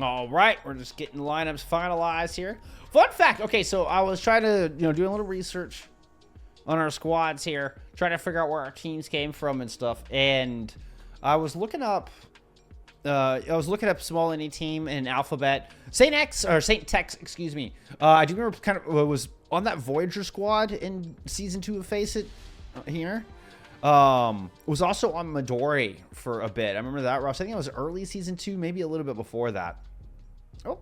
All right, we're just getting lineups finalized here. Fun fact. Okay, so I was trying to, do a little research on our squads here, trying to figure out where our teams came from and stuff. And I was looking up, small Indi team in Alphabet. Saint Tex, excuse me. I do remember kind of was on that Voyager squad in season 2 of FACEIT here. Was also on Midori for a bit. I remember that, Ross. I think it was early season 2, maybe a little bit before that. Oh,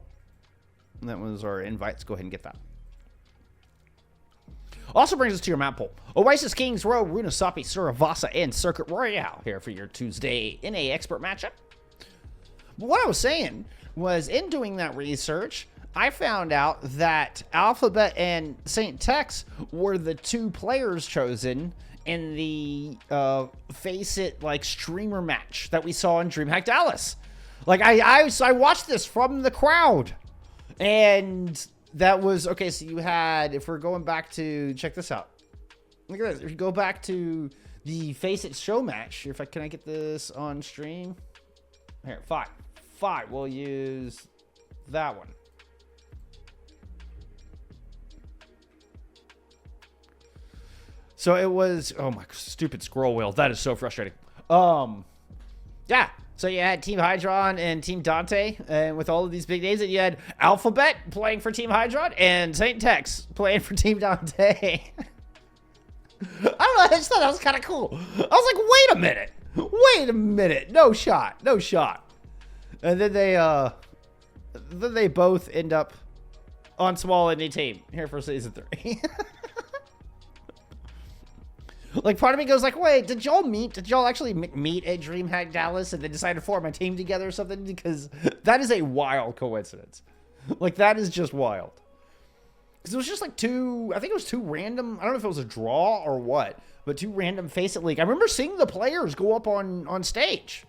that was our invites. Go ahead and get that. Also brings us to your map poll. Oasis Kings Row, Runasapi, Suravasa, and Circuit Royale here for your Tuesday NA expert matchup. But what I was saying was, in doing that research, I found out that Alphabet and Saint Tex were the 2 players chosen in the FACEIT like streamer match that we saw in DreamHack Dallas. Like I watched this from the crowd, and that was okay. So you had, if we're going back to check this out, look at this. If you go back to the FACEIT show match, can I get this on stream? Here, five. We'll use that one. So it was, oh my stupid scroll wheel. That is so frustrating. Yeah. So you had Team Hydron and Team Dante, and with all of these big names, and you had Alphabet playing for Team Hydron and Saint Tex playing for Team Dante. I don't know. I just thought that was kind of cool. I was like, wait a minute. No shot. And then they both end up on small Indi team here for season 3. Like, part of me goes like, wait, did y'all actually meet at DreamHack Dallas and then decide to form a team together or something? Because that is a wild coincidence. Like, that is just wild. Because it was just like I think it was 2 random, I don't know if it was a draw or what, but 2 random FACEIT League. I remember seeing the players go up on stage.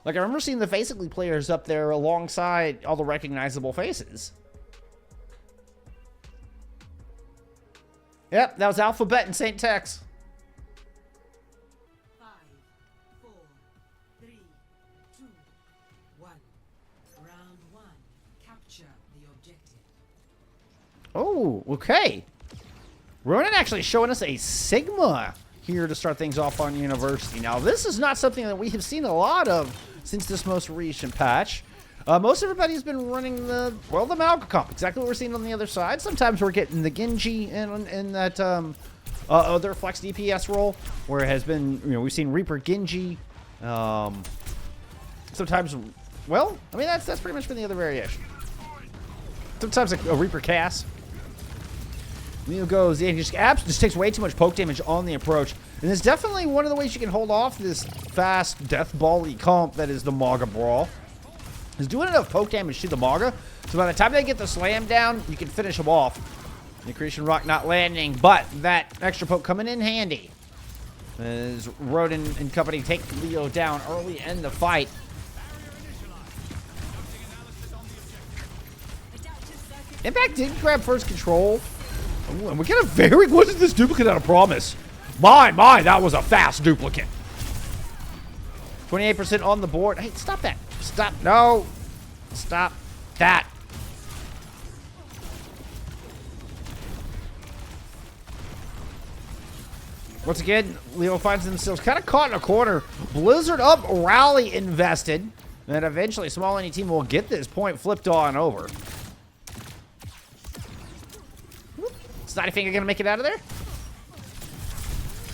Like, I remember seeing the FACEIT League players up there alongside all the recognizable faces. Yep, that was Alphabet and Saint Tex. Oh, okay. Ronan actually showing us a Sigma here to start things off on University. Now, this is not something that we have seen a lot of since this most recent patch. Most everybody's been running the Malga comp. Exactly what we're seeing on the other side. Sometimes we're getting the Genji in that other flex DPS role, where it has been, we've seen Reaper Genji. Sometimes, well, I mean, that's pretty much been the other variation. Sometimes a Reaper Cass. Leo goes, yeah, he just takes way too much poke damage on the approach. And it's definitely one of the ways you can hold off this fast death ball-y comp that is the Maga Brawl. Is doing enough poke damage to the Maga, so by the time they get the slam down, you can finish them off. The Accretion Rock not landing, but that extra poke coming in handy. As Rodin and company take Leo down early in the fight. Impact did grab first control. Ooh, and we get a very, wasn't this duplicate out of promise? My, that was a fast duplicate. 28% on the board. Hey, stop that. Stop. No. Stop that. Once again, Leo finds themselves kind of caught in a corner. Blizzard up, Rally invested. And eventually, small Indi team will get this point flipped on over. Snotty Finger gonna make it out of there?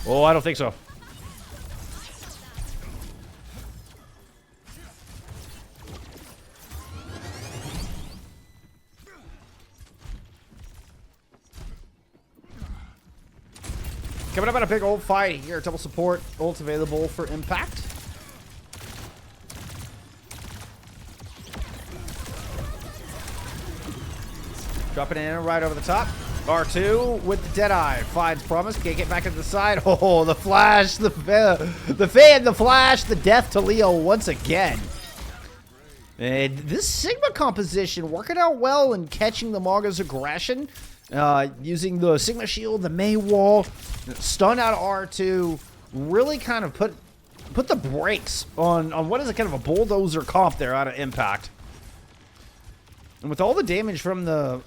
Oh, I don't think so. Coming up on a big ult fight here. Double support. Ult's available for impact. Dropping in right over the top. R2 with the Deadeye. Finds promise. Can't get back into the side. Oh, the flash. The fan. The flash. The death to Leo once again. And this Sigma composition working out well and catching the Maga's aggression. Using the Sigma shield, the May wall, stun out of R2. Really kind of put the brakes on what is a kind of a bulldozer comp there out of impact. And with all the damage from the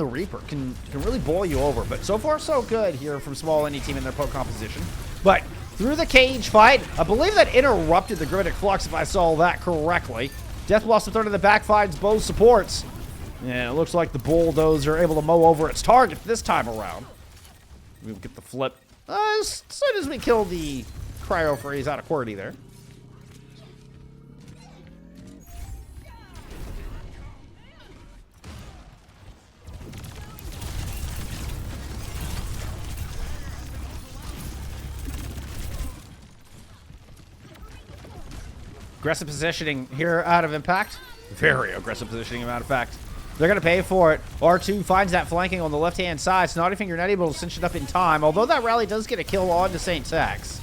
Reaper, can really boil you over. But so far, so good here from small Indi team in their poke composition. But through the cage fight, I believe that interrupted the Gravitic Flux, if I saw that correctly. Death Blossom third in the back finds both supports. And it looks like the Bulldozer are able to mow over its target this time around. We'll get the flip as soon as we kill the Cryo Freeze out of QWERTY there. Aggressive positioning here out of Impact. Very aggressive positioning out of fact. They're going to pay for it. R2 finds that flanking on the left-hand side. Snottyfinger not able to cinch it up in time, although that rally does get a kill on to St. Tex.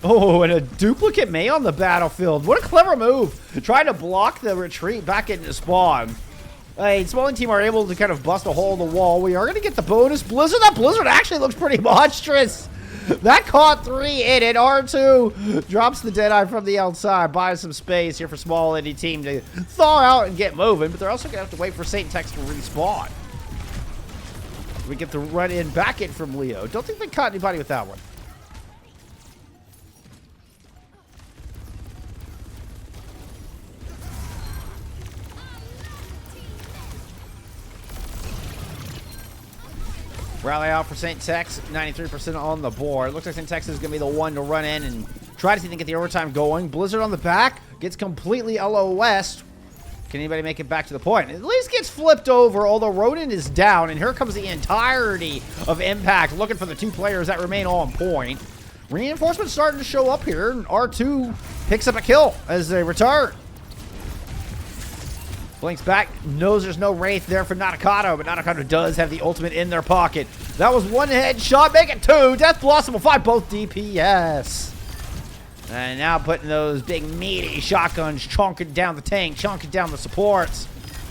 Oh, and a duplicate May on the battlefield. What a clever move. Trying to block the retreat back into spawn. Hey, Smalling team are able to kind of bust a hole in the wall. We are going to get the bonus Blizzard. That Blizzard actually looks pretty monstrous. That caught 3 in it. R2 drops the Deadeye from the outside, buys some space here for small Indi team to thaw out and get moving, but they're also going to have to wait for St. Tex to respawn. We get the run in, back in from Leo. Don't think they caught anybody with that one. Rally out for St. Tex, 93% on the board. Looks like St. Tex is going to be the one to run in and try to see if they can get the overtime going. Blizzard on the back, gets completely LOS. Can anybody make it back to the point? At least gets flipped over, although Rodin is down, and here comes the entirety of Impact, looking for the 2 players that remain on point. Reinforcements starting to show up here, and R2 picks up a kill as they return. Blinks back, knows there's no Wraith there for Natakado, but Natakado does have the ultimate in their pocket. That was 1 headshot, make it 2. Death Blossom will find both DPS. And now putting those big meaty shotguns, chonking down the tank, chonking down the supports.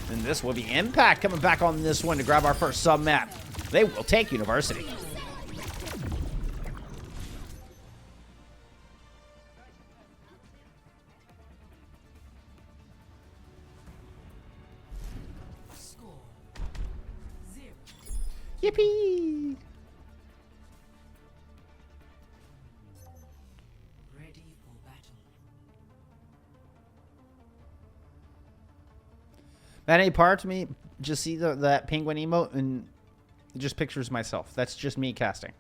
And this will be Impact coming back on this one to grab our first sub-map. They will take University. Yippee! Ready for battle. That ain't part to me. Just see that penguin emote and it just pictures myself. That's just me casting.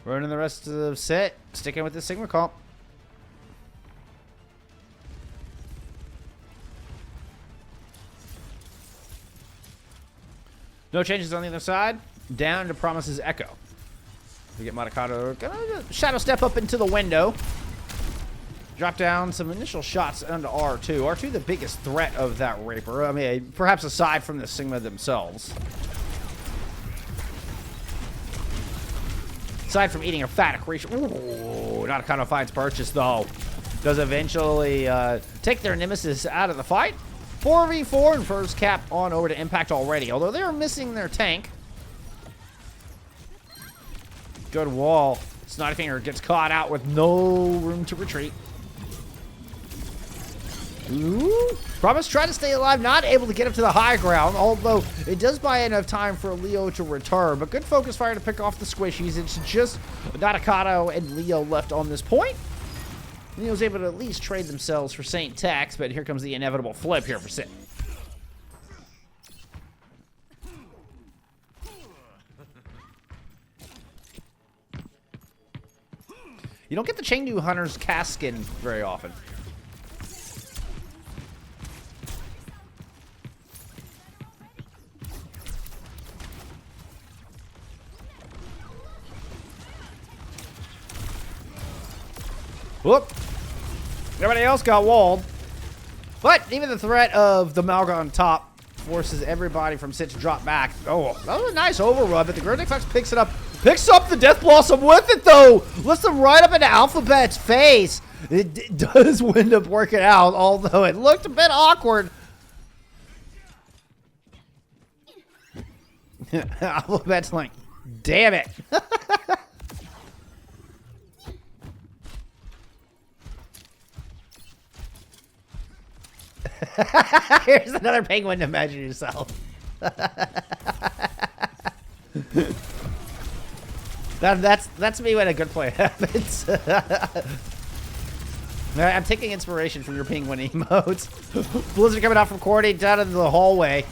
Running the rest of the set, sticking with the Sigma comp. No changes on the other side. Down to Promise's Echo. We get Natakado gonna shadow step up into the window. Drop down some initial shots onto R2. R2 the biggest threat of that Reaper. I mean, perhaps aside from the Sigma themselves. Aside from eating a fat accretion. Ooh, Natakado finds purchase though. Does eventually take their Nemesis out of the fight. 4v4 and first cap on over to Impact already. Although they are missing their tank. Good wall. Snottyfinger gets caught out with no room to retreat. Ooh. Promise tried to stay alive, not able to get up to the high ground, although it does buy enough time for Leo to return. But good focus fire to pick off the squishies. It's just Natakado and Leo left on this point. Leo's able to at least trade themselves for St. Tex, but here comes the inevitable flip here for Sid. You don't get the Chengdu Hunter's cast skin very often. Whoop. Everybody else got walled. But even the threat of the Malga on top forces everybody from Sit to drop back. Oh, that was a nice overrun, but the Gurnik Fox picks it up. Picks up the Death Blossom with it, though. Lifts him right up into Alphabet's face. It does wind up working out, although it looked a bit awkward. Alphabet's like, damn it. Here's another penguin to measure yourself. That's me when a good play happens. I'm taking inspiration from your penguin emotes. Blizzard coming out from Cordy down into the hallway.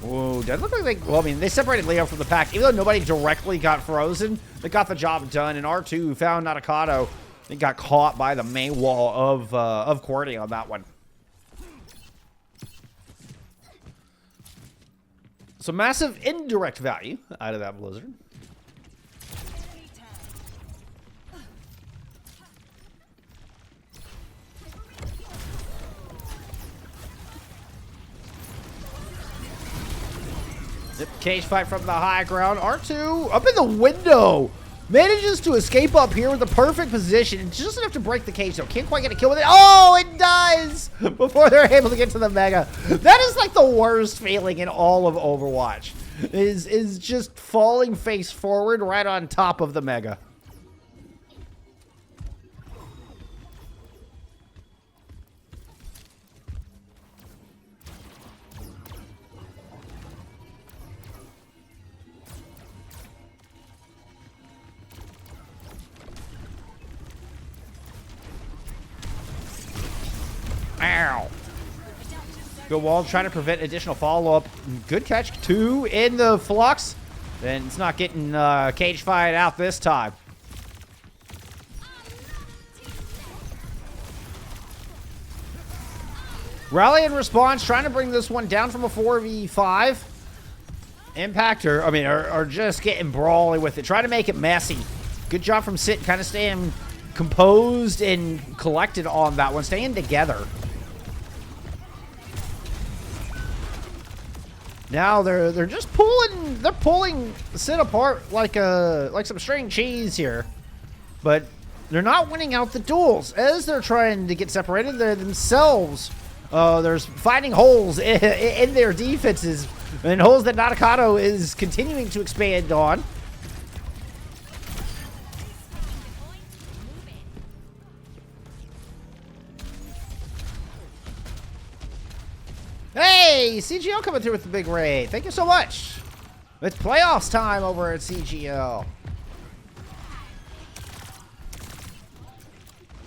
Whoa, doesn't look like well, I mean, they separated Leo from the pack. Even though nobody directly got frozen, they got the job done. And R2 found Natakado and got caught by the main wall of Cordy on that one. So massive indirect value out of that Blizzard. Zip cage fight from the high ground. R2 up in the window. Manages to escape up here with the perfect position. Just enough to break the cage, though. Can't quite get a kill with it. Oh, it does! Before they're able to get to the Mega. That is like the worst feeling in all of Overwatch. Is just falling face forward right on top of the Mega. Ow. Good wall, trying to prevent additional follow-up. Good catch, 2 in the flux. Then it's not getting cage fight out this time. Rally and response, trying to bring this one down from a 4v5. Impact are just getting brawly with it. Trying to make it messy. Good job from Sit, kind of staying composed and collected on that one, staying together. Now they're just pulling Sit apart like some string cheese here, but they're not winning out the duels as they're trying to get separated. They're themselves there's finding holes in their defenses and holes that Natakado is continuing to expand on. Hey, CGL coming through with the big raid. Thank you so much. It's playoffs time over at CGL.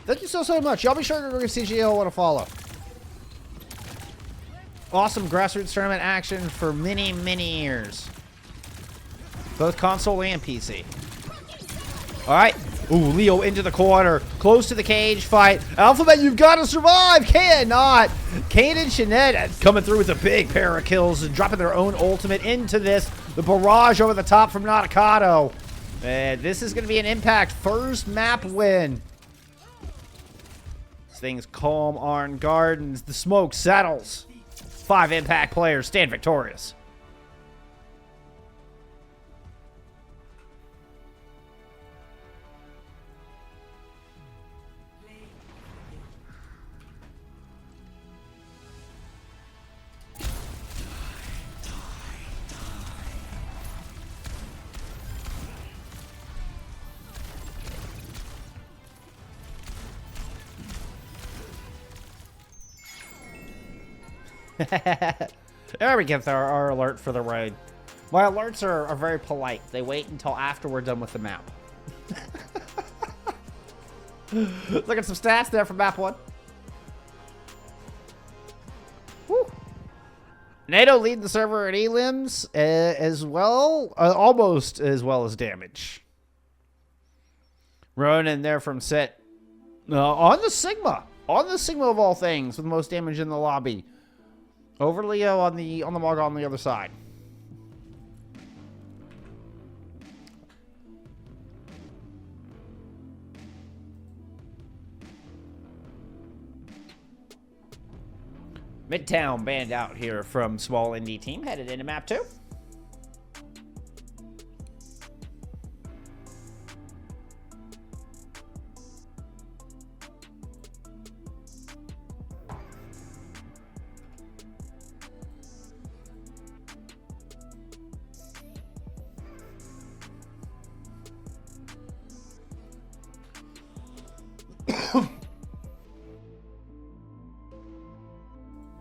Thank you so much. Y'all be sure to give CGL one a follow. Awesome grassroots tournament action for many, many years. Both console and PC. All right. Ooh, Leo into the corner. Close to the cage fight. Alphabet, you've got to survive. Cannot. Kane and Shanette coming through with a big pair of kills and dropping their own ultimate into this. The barrage over the top from Natakado. And this is going to be an Impact first map win. This thing's calm on gardens. The smoke settles. 5 Impact players stand victorious. There we get our alert for the raid. My alerts are very polite. They wait until after we're done with the map. Look at some stats there from map 1. Woo. NATO lead the server at elims as well, almost as well as damage. Ronan there from Sit. On the Sigma of all things, with the most damage in the lobby. Over Leo on the Mog on the other side. Midtown banned out here from small indie team, headed into map 2.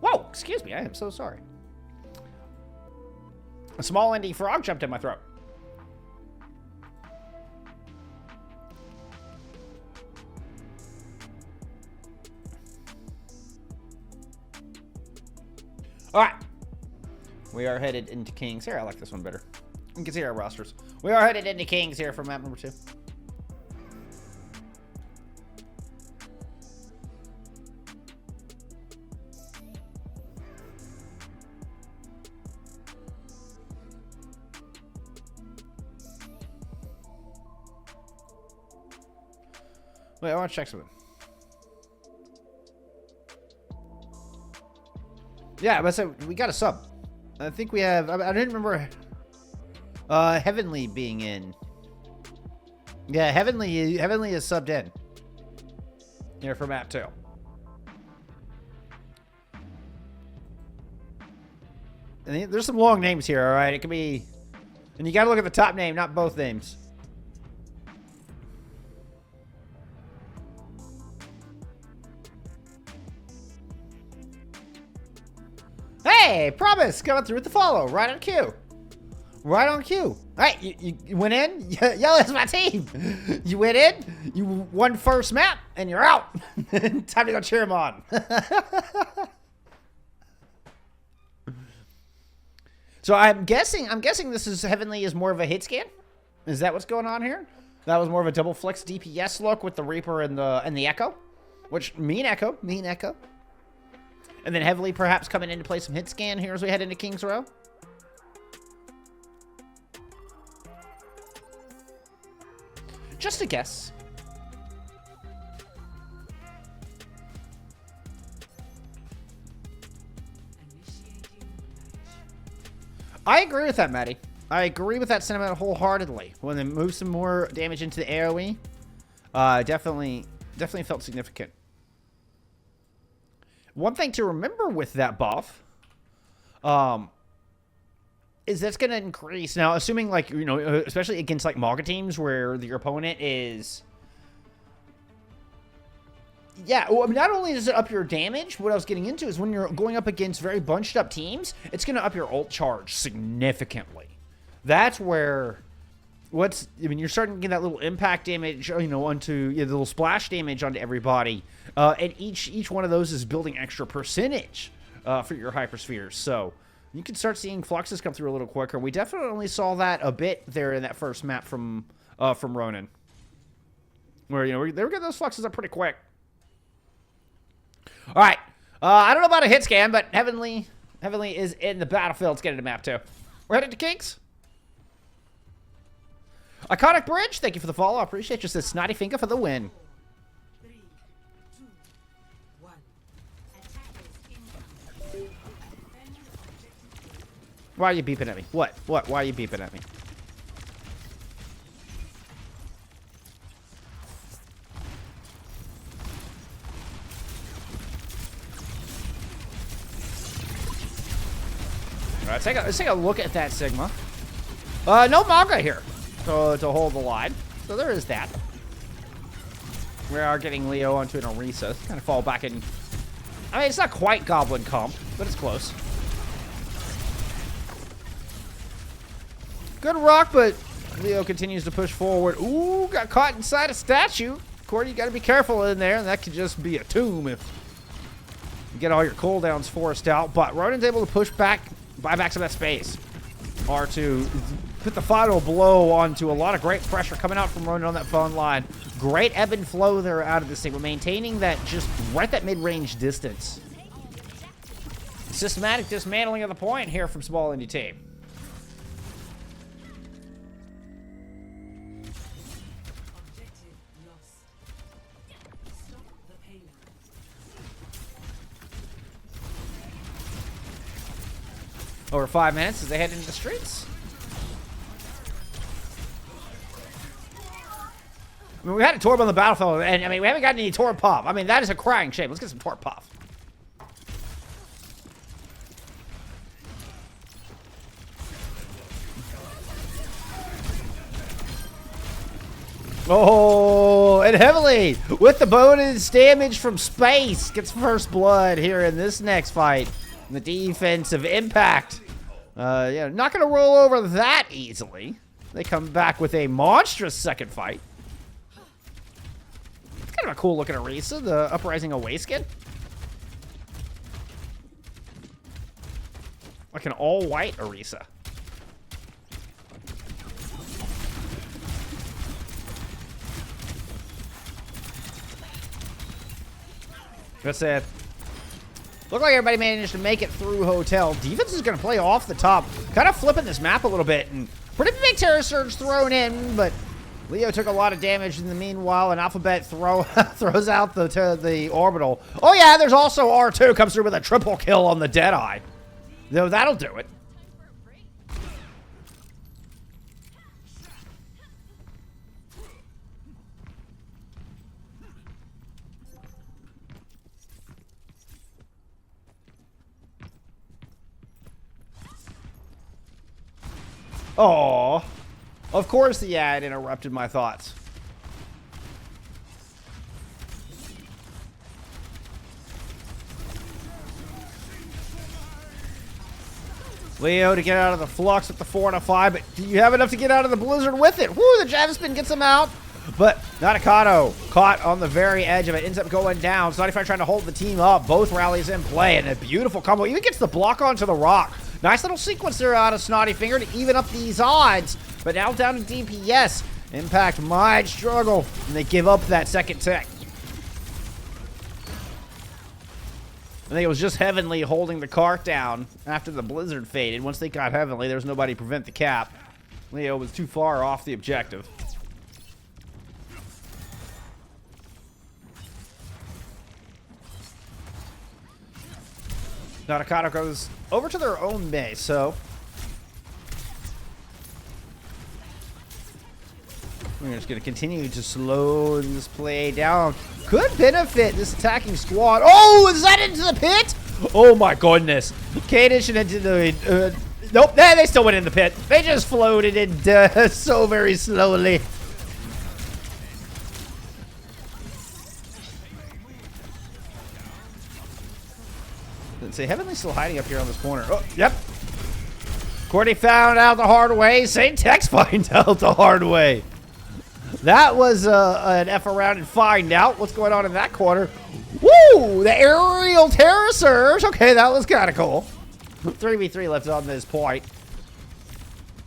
Whoa, excuse me, I am so sorry. A small indie frog jumped in my throat. All right. We are headed into Kings here. I like this one better. You can see our rosters. We are headed into Kings here for map number 2. Wait, I want to check something. Yeah, but so we got a sub. I think we have. I didn't remember. Heavenly being in. Yeah, Heavenly is subbed in. Here for map 2. And there's some long names here. All right, it could be. And you got to look at the top name, not both names. Hey, Promise coming through with the follow. Right on cue. Right on cue. All right, you went in. Yell, it's my team. You went in. You won first map, and you're out. Time to go cheer him on. So I'm guessing this is Heavenly is more of a hit scan. Is that what's going on here? That was more of a double flex DPS look with the Reaper and the Echo, which mean Echo. And then Heavily perhaps coming in to play some hit scan here as we head into Kings Row. Just a guess. I agree with that, Maddie. I agree with that sentiment wholeheartedly. When they move some more damage into the AoE, definitely felt significant. One thing to remember with that buff, is that's going to increase. Now, assuming, like, you know, especially against, like, Mauga teams where your opponent is... Yeah, well, I mean, not only does it up your damage, what I was getting into is when you're going up against very bunched up teams, it's going to up your ult charge significantly. That's where... I mean, you're starting to get that little impact damage, you know, onto the little splash damage onto everybody. And each one of those is building extra percentage for your hyperspheres. So you can start seeing fluxes come through a little quicker. We definitely saw that a bit there in that first map from Ronin, where they were getting those fluxes up pretty quick. All right, I don't know about a hit scan, but Heavenly is in the battlefield. Let's get into map 2. We're headed to Kings. Iconic Bridge, thank you for the follow. I appreciate you. Says Snotty Finger for the win. 3, 2, 1. Why are you beeping at me? What? Why are you beeping at me? All right, let's take a look at that Sigma. No Mauga here to hold the line. So there is that. We are getting Leo onto an Orisa. Kind of fall back in. I mean, it's not quite Goblin comp, but it's close. Good rock, but Leo continues to push forward. Ooh, got caught inside a statue. Cordy, you got to be careful in there. And that could just be a tomb if you get all your cooldowns forced out. But Ronin's able to push back, buy back some of that space. R2 put the final blow onto a lot of great pressure coming out from Ronin on that phone line. Great ebb and flow there out of this thing. We're maintaining that just right that mid-range distance. Systematic dismantling of the point here from small indie team. Objective lost. Stop the payload. over 5 minutes as they head into the streets. I mean, we had a Torb on the battlefield, and I mean, we haven't gotten any Torb Puff. I mean, that is a crying shame. Let's get some Torb Puff. Oh, and Heavily with the bonus damage from space gets first blood here in this next fight. And the defensive Impact, yeah, not going to roll over that easily. They come back with a monstrous second fight. It's kind of a cool looking Orisa, the Uprising Away skin. Like an all white Orisa. That's it. Look like everybody managed to make it through Hotel. Defense is going to play off the top. Kind of flipping this map a little bit. And pretty big Terror Surge thrown in, but Leo took a lot of damage in the meanwhile. And Alphabet throws out the orbital. Oh yeah, there's also R2 comes through with a triple kill on the Deadeye. No, that'll do it. Oh, of course the ad interrupted my thoughts. Leo to get out of the flux with the 4 and a 5, but do you have enough to get out of the blizzard with it? Woo, the jab spin gets him out, but Natakado caught on the very edge of it, ends up going down. Snotty trying to hold the team up, both rallies in play, and a beautiful combo, even gets the block onto the rock. Nice little sequence there out of Snotty Finger to even up these odds, but now down to DPS. Impact might struggle, and they give up that second tech. I think it was just Heavenly holding the cart down after the blizzard faded. Once they got Heavenly, there was nobody to prevent the cap. Leo was too far off the objective. Natakado goes over to their own base, so we're just going to continue to slow this play down. Could benefit this attacking squad. Oh, is that into the pit? Oh my goodness. Kadish into the... nope, they still went in the pit. They just floated in so very slowly. Let's see, Heavenly's still hiding up here on this corner. Oh, yep. Cordy found out the hard way. St. Tex finds out the hard way. That was an F around and find out what's going on in that corner. Woo! The aerial terror surge. Okay, that was kind of cool. 3v3 left on this point.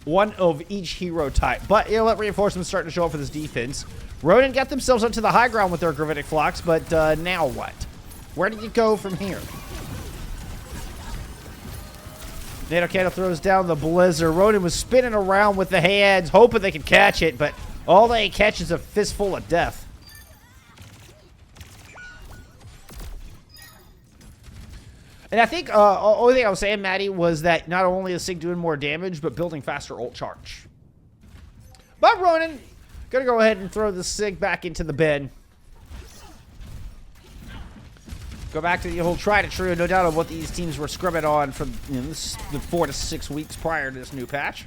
One of each hero type. But you know what? Reinforcements starting to show up for this defense. Ronin got themselves up to the high ground with their Gravitic Flux, but now what? Where do you go from here? NATO Candle throws down the Blizzard. Ronin was spinning around with the hands, hoping they could catch it, but all they catch is a fistful of death. And I think only thing I was saying, Maddie, was that not only is Sig doing more damage, but building faster ult charge. But Ronin, gonna go ahead and throw the Sig back into the bin. Go back to the whole tried and true, no doubt of what these teams were scrimming on from the 4 to 6 weeks prior to this new patch.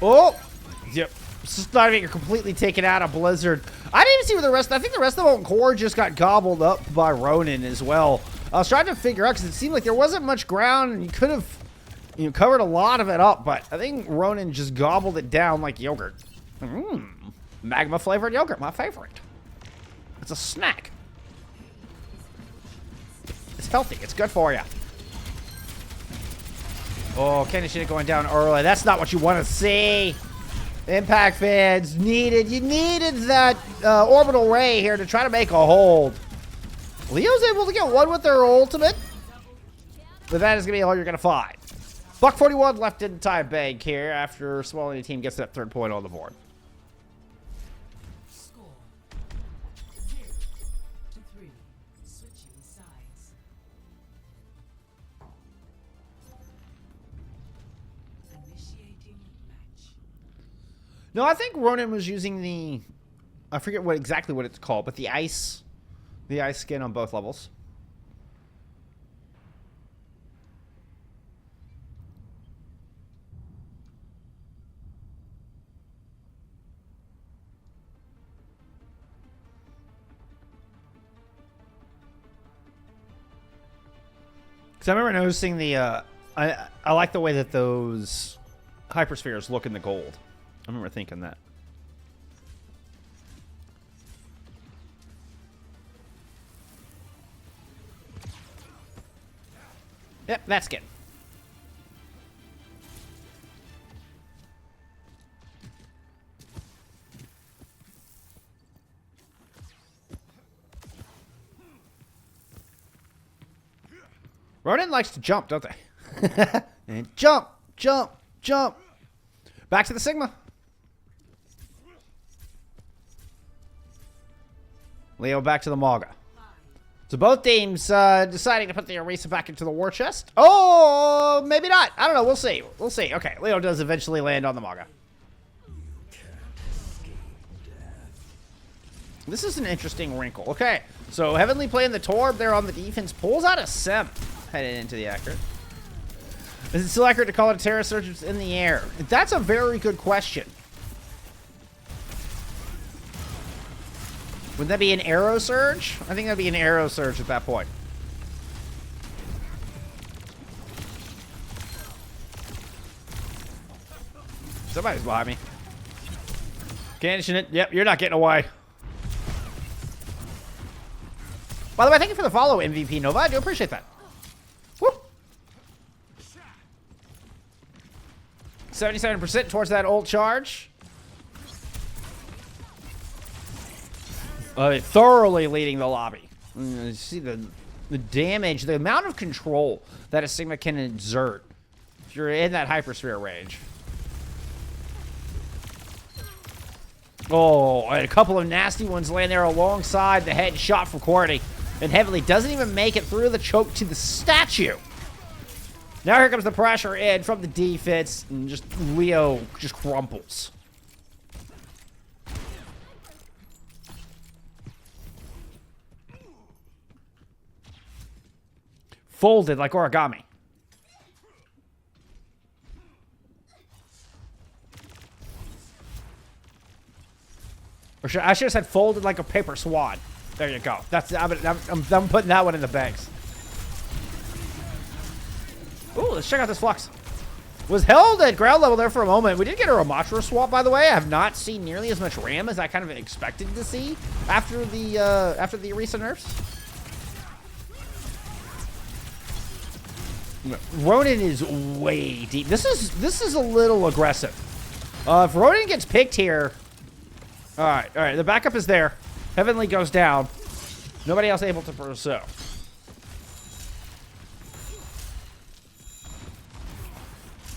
Oh! Yep. Snotty completely taken out of Blizzard. I didn't even see where the rest... I think the rest of the core just got gobbled up by Ronin as well. I was trying to figure out, because it seemed like there wasn't much ground, and you could have covered a lot of it up, but I think Ronin just gobbled it down like yogurt. Magma-flavored yogurt, my favorite. It's a snack. It's healthy. It's good for you. Oh, Kenny Shit going down early. That's not what you want to see. Impact fans you needed that orbital ray here to try to make a hold. Leo's able to get one with their ultimate. but that is going to be all you're going to find. Buck 41 left in time bank here after Small Indie team gets that 3rd point on the board. Score 0-3. Switching sides. Initiating match. No, I think Ronan was using the, I forget exactly what it's called, but the ice skin on both levels. Because I remember noticing the, I like the way that those hyperspheres look in the gold. I remember thinking that. Yep, that's good. Ronan likes to jump, don't they? And jump, jump, jump. Back to the Sigma. Leo back to the Maga. So both teams deciding to put the Orisa back into the war chest. Oh, maybe not. I don't know. We'll see. We'll see. Okay, Leo does eventually land on the Maga. This is an interesting wrinkle. Okay, so Heavenly playing the Torb there on the defense. Pulls out a Sem headed into the accurate. Is it still accurate to call it a Terra Surge in the air? That's a very good question. Would that be an Arrow Surge? I think that'd be an Arrow Surge at that point. Somebody's behind me. Condition it. Yep, you're not getting away. By the way, thank you for the follow, MVP Nova. I do appreciate that. Woo! 77% towards that ult charge. Thoroughly leading the lobby. You see the damage, the amount of control that a Sigma can exert if you're in that hypersphere range. Oh, and a couple of nasty ones laying there alongside the headshot from Cordy. And Heavenly doesn't even make it through the choke to the statue. Now here comes the pressure in from the defense, and just Leo just crumples. Folded like origami. Or I should have said folded like a paper swan. There you go. That's I'm putting that one in the bags. Ooh, let's check out this Flux. Was held at ground level there for a moment. We did get a Ramatra swap, by the way. I have not seen nearly as much RAM as I kind of expected to see after the recent nerfs. Ronan is way deep. This is a little aggressive. If Ronan gets picked here, all right. The backup is there. Heavenly goes down. Nobody else able to pursue.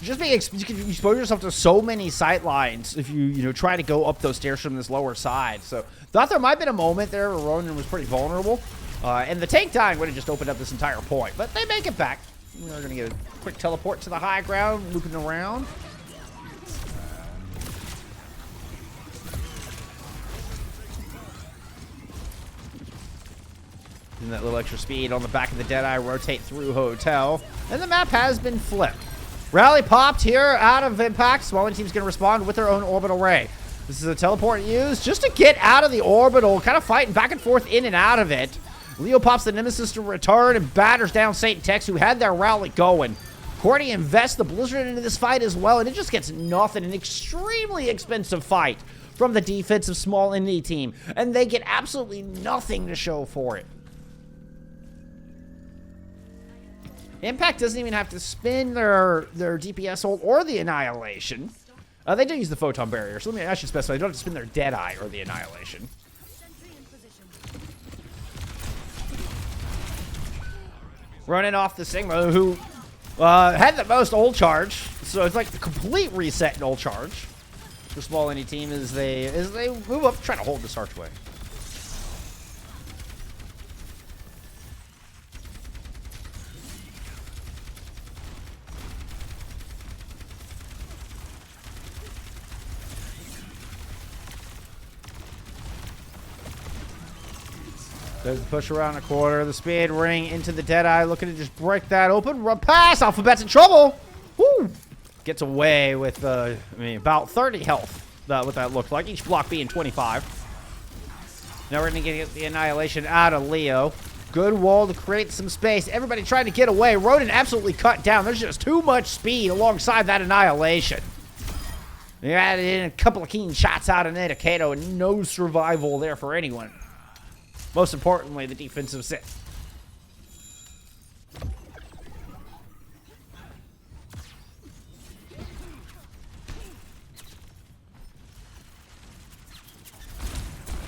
Just you can expose yourself to so many sight lines if you try to go up those stairs from this lower side. So thought there might have been a moment there where Ronan was pretty vulnerable, and the tank dying would have just opened up this entire point. But they make it back. We're gonna get a quick teleport to the high ground, looping around. And that little extra speed on the back of the Deadeye, rotate through Hotel. And the map has been flipped. Rally popped here out of impact. Smaller team's going to respond with their own orbital ray. This is a teleport used just to get out of the orbital, kind of fighting back and forth in and out of it. Leo pops the Nemesis to return and batters down Saint Tex, who had their rally going. Cordy invests the Blizzard into this fight as well, and it just gets nothing. An extremely expensive fight from the defensive Small Indie team, and they get absolutely nothing to show for it. Impact doesn't even have to spin their DPS ult or the Annihilation. They do use the Photon Barrier, so I should specify. They don't have to spin their Deadeye or the Annihilation. Running off the Sigma, who had the most ult charge. So it's like the complete reset in ult charge for small indie team as they move up, trying to hold this archway. Does the push around the corner, the speed ring into the Deadeye, looking to just break that open. Run past, Alphabet's in trouble. Woo! Gets away with, about 30 health, what that looked like. Each block being 25. Now we're going to get the annihilation out of Leo. Good wall to create some space. Everybody trying to get away. Ronan absolutely cut down. There's just too much speed alongside that annihilation. They added in a couple of keen shots out of Kato, and no survival there for anyone. Most importantly, the defensive sit.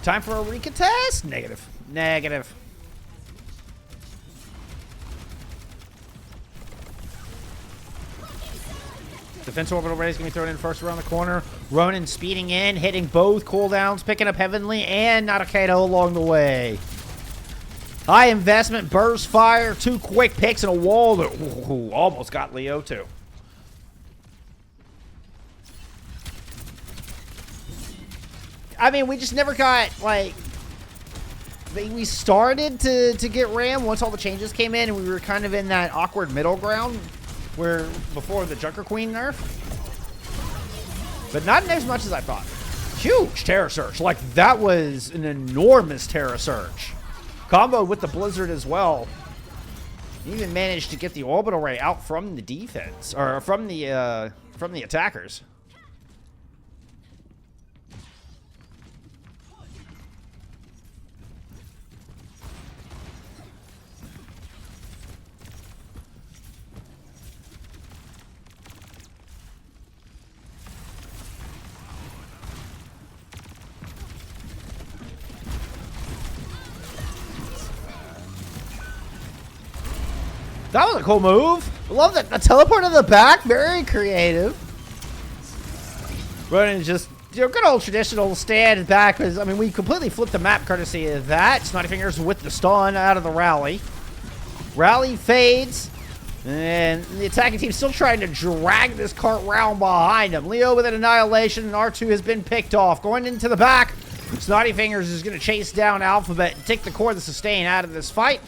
Time for a recontest? Negative. Negative. Defense orbital ray is going to be thrown in first around the corner. Ronan speeding in, hitting both cooldowns, picking up Heavenly and Nadakato along the way. High investment, burst fire, 2 quick picks, and a wall that almost got Leo too. I mean, we just never got, like... We started to get Ram once all the changes came in, and we were kind of in that awkward middle ground where before the Junker Queen nerf. But not as much as I thought. Huge Terror Surge. Like, that was an enormous Terror Surge. Combo with the Blizzard as well. Even managed to get the orbital ray out from the defense, or from the attackers. That was a cool move. I love that. The teleport in the back. Very creative. Running just, good old traditional stand back. Because, I mean, we completely flipped the map courtesy of that. Snotty Fingers with the stun out of the rally. Rally fades. And the attacking team still trying to drag this cart round behind him. Leo with an annihilation. And R2 has been picked off. Going into the back. Snotty Fingers is going to chase down Alphabet and take the core of the sustain out of this fight.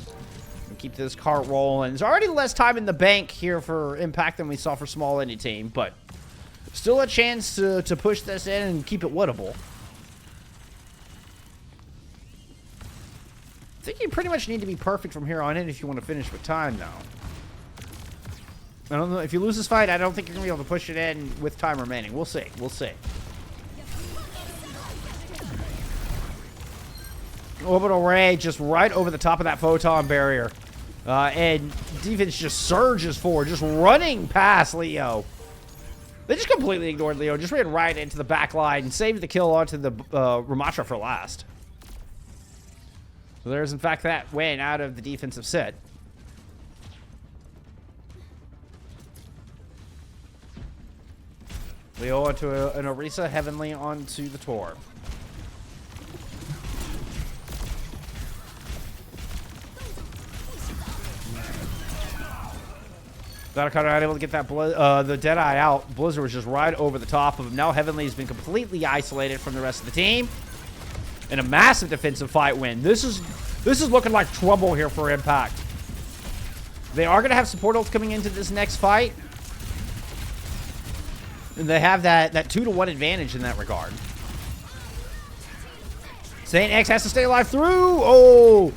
Keep this cart rolling. There's already less time in the bank here for Impact than we saw for small indie team, but still a chance to push this in and keep it winnable. I think you pretty much need to be perfect from here on in if you want to finish with time now. I don't know. If you lose this fight, I don't think you're going to be able to push it in with time remaining. We'll see. We'll see. Orbital ray just right over the top of that photon barrier. And defense just surges forward, just running past Leo. They just completely ignored Leo, just ran right into the back line and saved the kill onto the Ramatra for last. So there's, in fact, that win out of the defensive set. Leo onto an Orisa, Heavenly onto the Tor. Nadakato not able to get that the Deadeye out. Blizzard was just right over the top of him. Now Heavenly's been completely isolated from the rest of the team. And a massive defensive fight win. This is looking like trouble here for Impact. They are going to have support ults coming into this next fight. And they have that 2-to-1 advantage in that regard. Saint X has to stay alive through. Oh!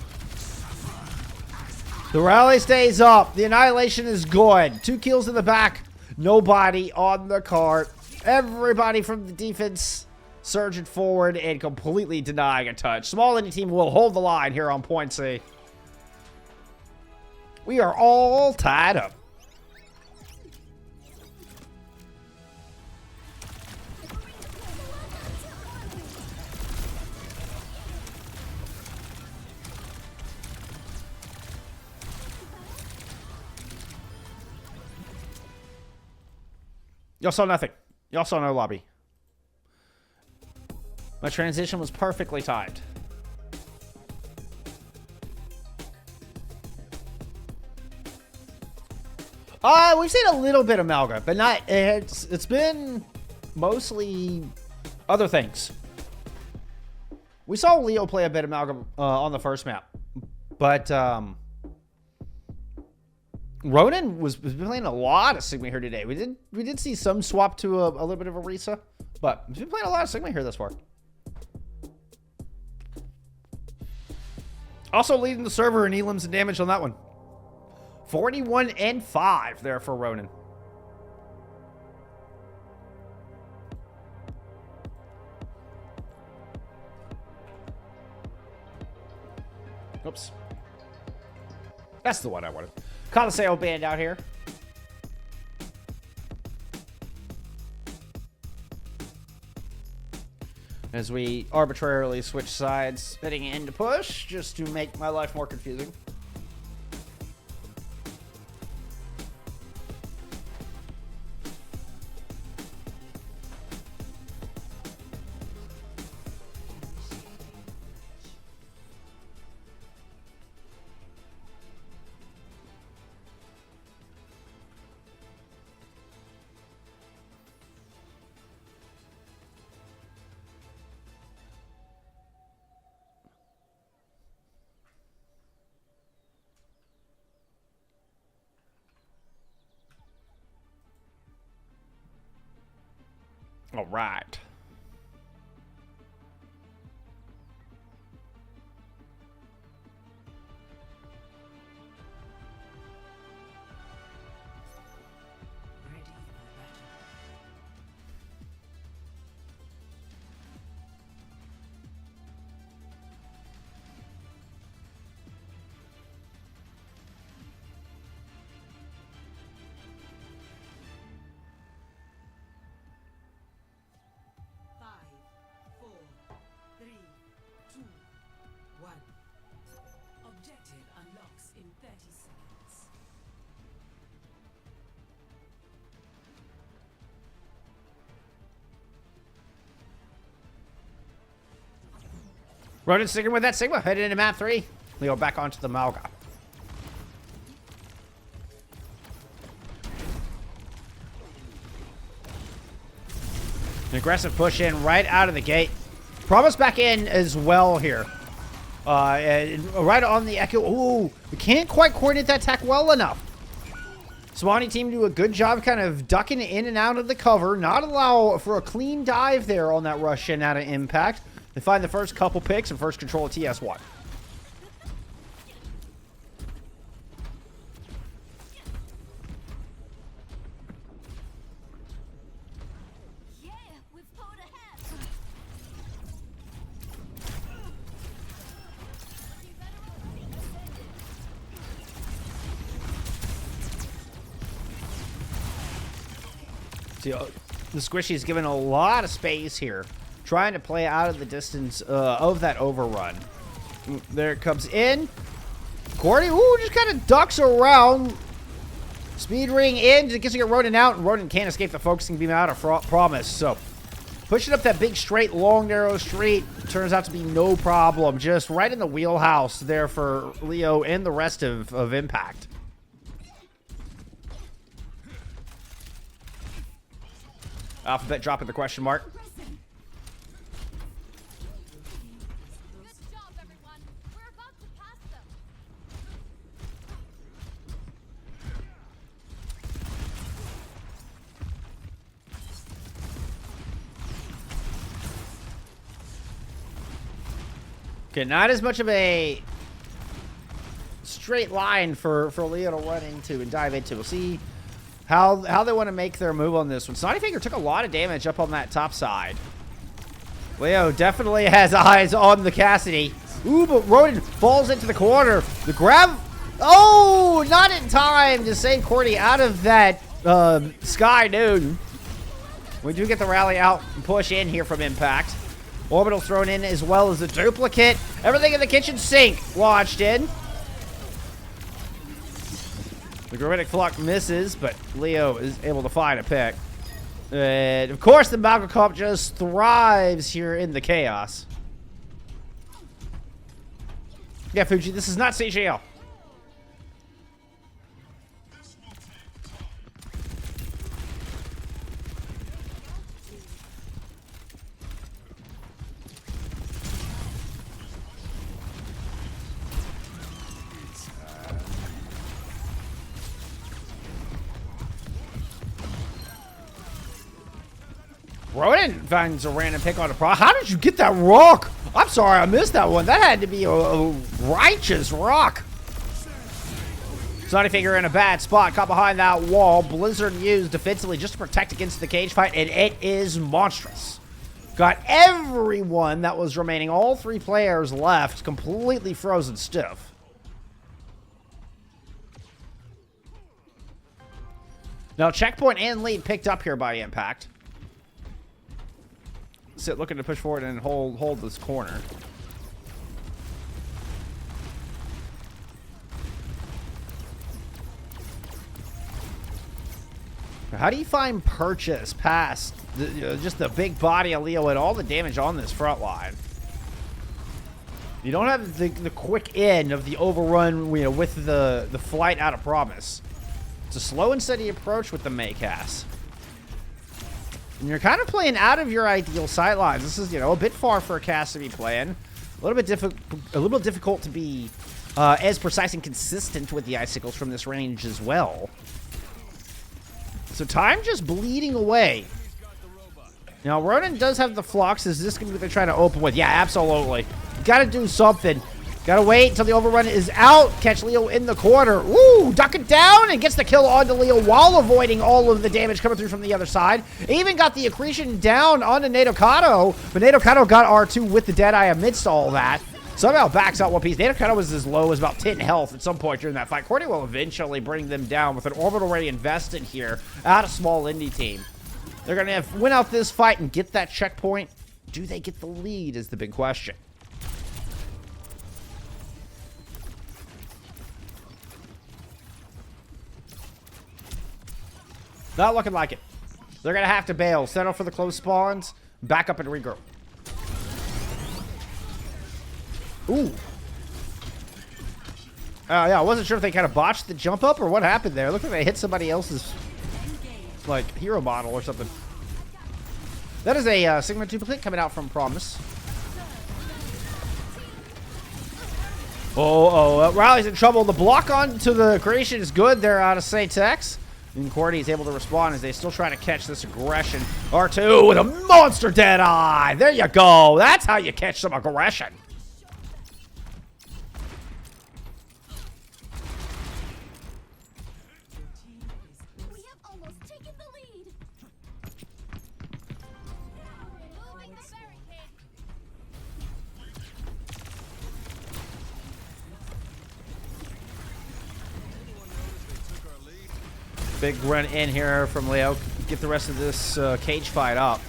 The rally stays up. The annihilation is good. 2 kills in the back. Nobody on the cart. Everybody from the defense surging forward and completely denying a touch. Small indie team will hold the line here on point C. We are all tied up. Y'all saw nothing. Y'all saw no lobby. My transition was perfectly timed. We've seen a little bit of Malga, but not. It's been mostly other things. We saw Leo play a bit of Malga on the first map, but Ronan was playing a lot of Sigma here today. We did see some swap to a little bit of a Risa, but he's been playing a lot of Sigma here thus far. Also leading the server in elims and damage on that one. 41 and 5 there for Ronan. Oops. That's the one I wanted. Coliseo band out here. As we arbitrarily switch sides, heading into push, just to make my life more confusing. All right. Ready for battle. Five, four, three, two, one. Objective unlocks in 30 seconds. Ronan sticking with that Sigma, headed into map 3. Leo back onto the Malga. An aggressive push in right out of the gate. Promise back in as well here. And right on the Echo. Ooh, we can't quite coordinate that attack well enough. Swanee team do a good job kind of ducking in and out of the cover. Not allow for a clean dive there on that rush in out of impact. They find the first couple picks and first control of TS1. Yeah, we've pulled ahead. See, the Squishy's given a lot of space here, trying to play out of the distance of that overrun. There it comes in. Cordy, ooh, just kind of ducks around. Speed ring in, just gets to get Ronan out, and Ronan can't escape the focusing beam out of Promise. So, pushing up that big, straight, long, narrow street turns out to be no problem. Just right in the wheelhouse there for Leo and the rest of Impact. Alphabet dropping the question mark. Good job, everyone. We're about to pass them. Okay, not as much of a straight line for Leo to run into and dive into. We'll see how they want to make their move on this one. Snotty Finger took a lot of damage up on that top side. Leo definitely has eyes on the Cassidy. Ooh, but Ronan falls into the corner. The grab. Oh, not in time to save Cordy out of that Sky Noon. We do get the rally out and push in here from Impact. Orbital thrown in as well as the duplicate. Everything in the kitchen sink launched in. The Gravitic Flock misses, but Leo is able to find a pick. And of course, the Malcolm just thrives here in the chaos. Yeah, Fuji, this is not CGL. Ronan finds a random pick on a pro. How did you get that rock? I'm sorry, I missed that one. That had to be a righteous rock. Sonny Finger in a bad spot, caught behind that wall. Blizzard used defensively just to protect against the cage fight, and it is monstrous. Got everyone that was remaining, all 3 players left, completely frozen stiff. Now, checkpoint and lead picked up here by Impact. Sit looking to push forward and hold this corner. How do you find purchase past just the big body of Leo and all the damage on this front line? You don't have the quick end of the overrun, with the flight out of promise. It's a slow and steady approach with the Maycast. And you're kind of playing out of your ideal sight lines. This is, a bit far for a cast to be playing. A little bit difficult to be as precise and consistent with the icicles from this range as well. So time just bleeding away. Now, Ronan does have the flux. Is this going to be what they're trying to open with? Yeah, absolutely. Got to do something. Got to wait until the overrun is out. Catch Leo in the corner. Ooh, duck it down and gets the kill onto Leo while avoiding all of the damage coming through from the other side. Even got the accretion down onto Nadokado, but Nadokado got R2 with the Deadeye amidst all that. Somehow backs out one piece. Nadokado was as low as about 10 health at some point during that fight. Cordy will eventually bring them down with an orbital already invested here out of small indie team. They're going to win out this fight and get that checkpoint. Do they get the lead is the big question. Not looking like it. They're going to have to bail. Settle for the close spawns. Back up and regroup. Ooh. Yeah, I wasn't sure if they kind of botched the jump up or what happened there. It looked like they hit somebody else's, hero model or something. That is a Sigma duplicate coming out from Promise. Riley's in trouble. The block onto the creation is good. They're out of Satex. And Cordy is able to respond as they still try to catch this aggression. R2 with a monster Deadeye. There you go. That's how you catch some aggression. We have almost taken the lead. Moving the barricade. Big run in here from Leo. Get the rest of this cage fight up.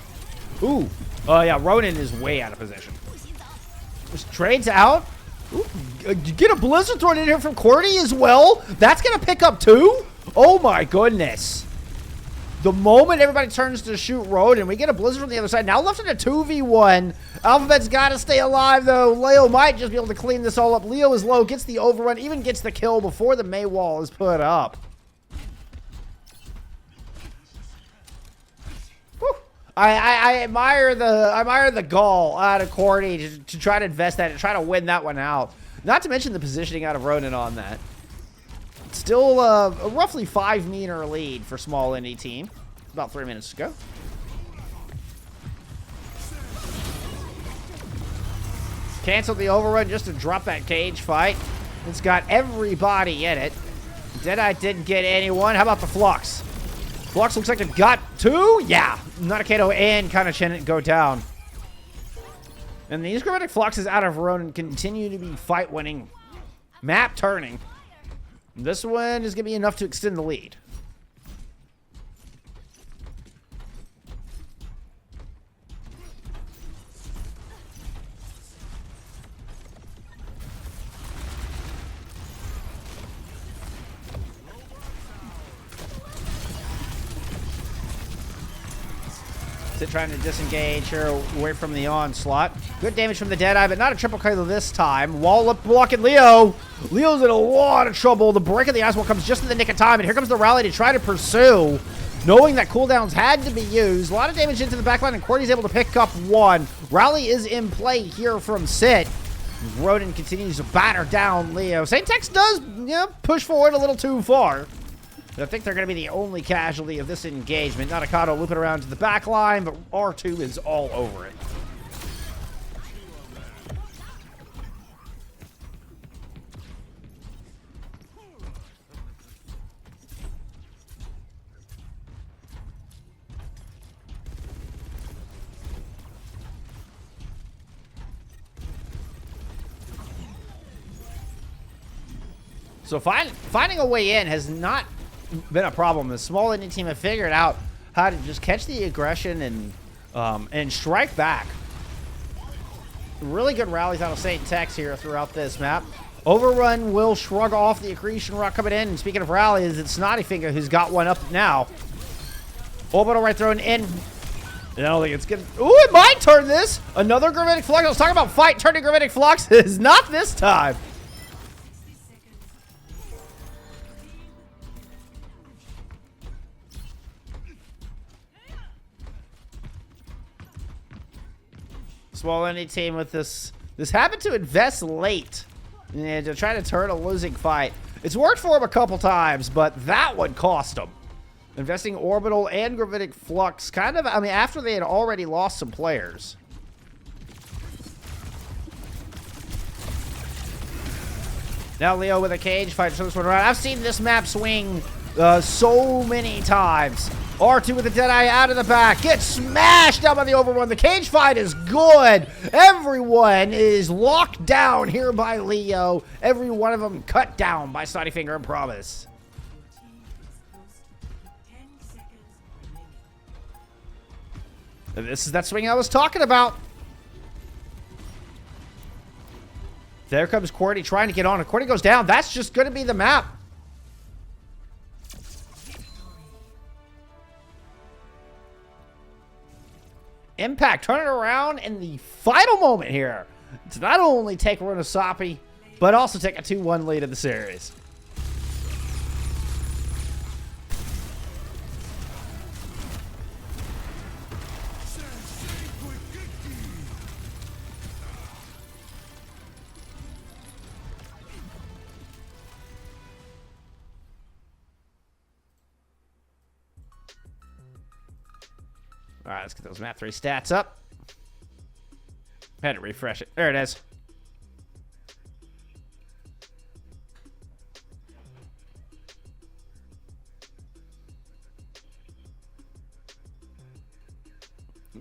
Ooh. Oh, yeah. Ronan is way out of position. Just trades out. Ooh. Get a Blizzard thrown in here from Cordy as well. That's going to pick up too? Oh, my goodness. The moment everybody turns to shoot Ronan, we get a Blizzard from the other side. Now left in a 2v1. Alphabet's got to stay alive, though. Leo might just be able to clean this all up. Leo is low, gets the overrun, even gets the kill before the May wall is put up. I admire the gall out of Cordy to try to invest that and try to win that one out. Not to mention the positioning out of Ronan on that. Still a roughly 5-meter lead for small indie team. About 3 minutes to go. Canceled the overrun just to drop that cage fight. It's got everybody in it. Deadeye didn't get anyone. How about the Flux? Flux looks like it got 2. Yeah. Nadokado and kind of go down. And these chromatic Fluxes out of Ronan continue to be fight winning. Map turning. This one is going to be enough to extend the lead. trying to disengage here away from the onslaught. Good damage from the Deadeye, but not a triple kill this time. Wall up blocking Leo. Leo's in a lot of trouble. The break of the Ice Wall comes just in the nick of time, and here comes the rally to try to pursue. Knowing that cooldowns had to be used. A lot of damage into the backline, and Cordy's able to pick up one. Rally is in play here from Sit. Rodin continues to batter down Leo. Saint-Tex does push forward a little too far. I think they're going to be the only casualty of this engagement. Natakado looping around to the back line, but R2 is all over it. So finding a way in has not been a problem. The small Indian team have figured out how to just catch the aggression and strike back. Really good rallies out of Saint-Tex here throughout this map. Overrun will shrug off the accretion rock coming in. And speaking of rallies, it's Snottyfinger who's got one up now. Orbital right thrown in. I don't think it's good. Ooh, it might turn this. Another Gravitic Flux. I was talking about fight turning Gravitic Flux. Is not this time. Small Indy team with this happened to invest late and to try to turn a losing fight. It's worked for them a couple times, but that one cost them. Investing Orbital and Gravitic Flux kind of, I mean, after they had already lost some players. Now Leo with a cage fight, so this one around. I've seen this map swing so many times. R2 with the Deadeye out of the back. Gets smashed down by the Overrun. The cage fight is good. Everyone is locked down here by Leo. Every one of them cut down by Snottyfinger and Promise. And this is that swing I was talking about. There comes Cordy trying to get on. If Cordy goes down, that's just going to be the map. Impact turn it around in the final moment here to not only take Runasapi, but also take a 2-1 lead in the series. All right, let's get those map 3 stats up. Had to refresh it. There it is.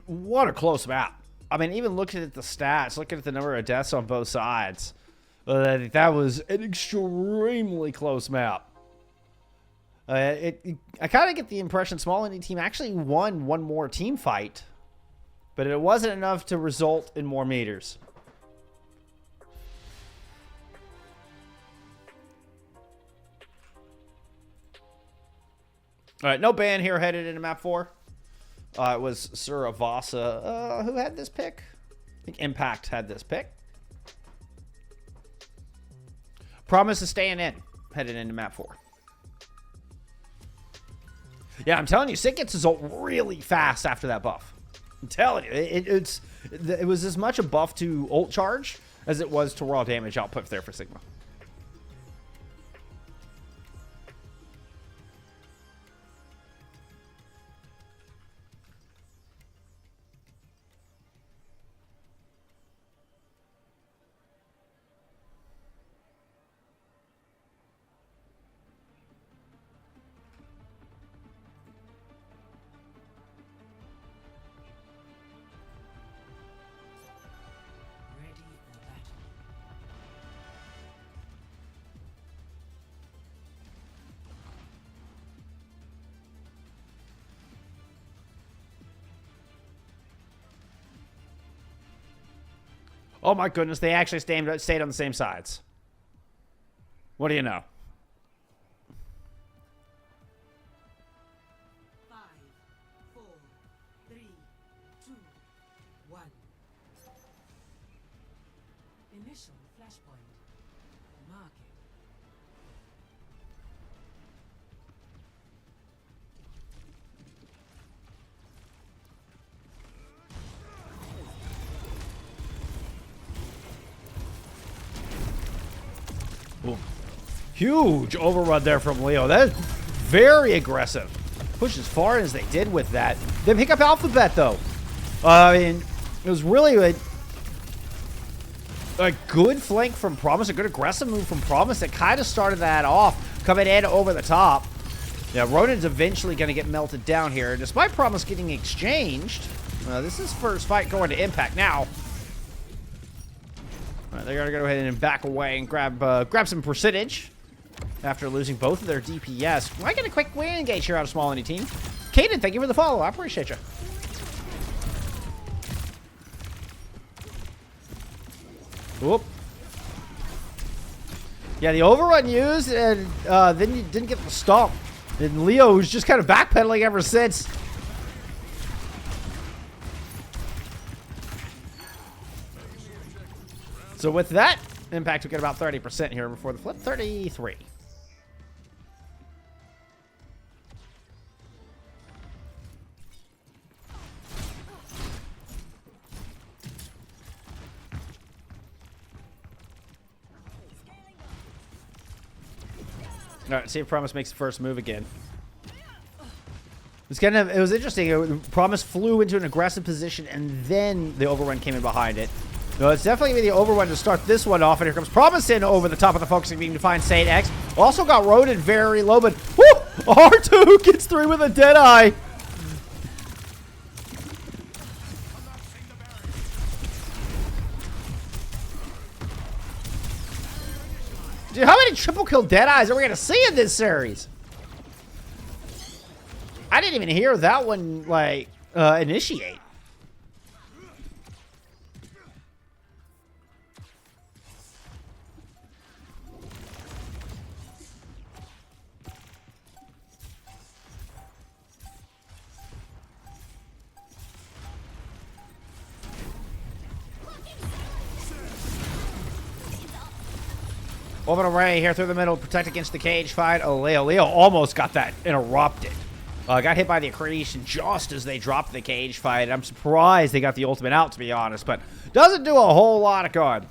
What a close map. I mean, even looking at the stats, looking at the number of deaths on both sides, I think that was an extremely close map. I kind of get the impression Small Indy team actually won one more team fight, but it wasn't enough to result in more meters. All right, no ban here headed into map 4. It was Suravasa. Who had this pick? I think Impact had this pick. Promise is staying in headed into map 4. Yeah, I'm telling you, Sit gets his ult really fast after that buff. I'm telling you, it was as much a buff to ult charge as it was to raw damage output there for Sigma. Oh my goodness, they actually stayed on the same sides. What do you know? 5, 4, 3, 1. Initial flashpoint. Marking. Ooh. Huge overrun there from Leo. That is very aggressive. Push as far as they did with that. They pick up Alphabet, though. I mean, it was really a good flank from Promise, a good aggressive move from Promise that kind of started that off, coming in over the top. Yeah, Ronin's eventually going to get melted down here. Despite Promise getting exchanged, this is first fight going to Impact now. All right, they're going to go ahead and back away and grab some percentage after losing both of their DPS. Might get a quick win engage here out of Small Indie team. Caden, thank you for the follow. I appreciate you. Whoop. Yeah, the overrun used, and then you didn't get the stomp. And Leo, who's just kind of backpedaling ever since. So with that, Impact will get about 30% here before the flip. 33. All right, see if Promise makes the first move again. It was interesting. Promise flew into an aggressive position, and then the overrun came in behind it. No, it's definitely going to be the overrun to start this one off, and here comes Promise in over the top of the focusing beam to find Saint X. Also got Ronin very low, but whoo! R2 gets through with a Deadeye. Dude, how many triple kill Deadeyes are we going to see in this series? I didn't even hear that one, like, initiate. Orbital Ray here through the middle, protect against the cage fight. Oh, Leo almost got that interrupted. Got hit by the accretion just as they dropped the cage fight. I'm surprised they got the ultimate out, to be honest, but doesn't do a whole lot of good.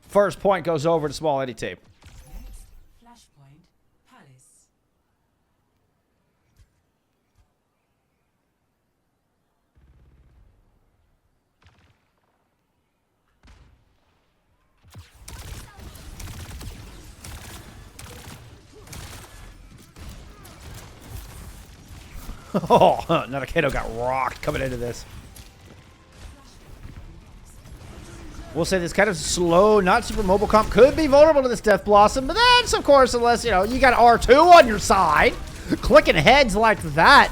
First point goes over to Small Indie team. Next, flashpoint. Palace. Oh, Nadakato got rocked coming into this. We'll say this kind of slow, not super mobile comp could be vulnerable to this Death Blossom, but that's, of course, unless, you know, you got R2 on your side. Clicking heads like that.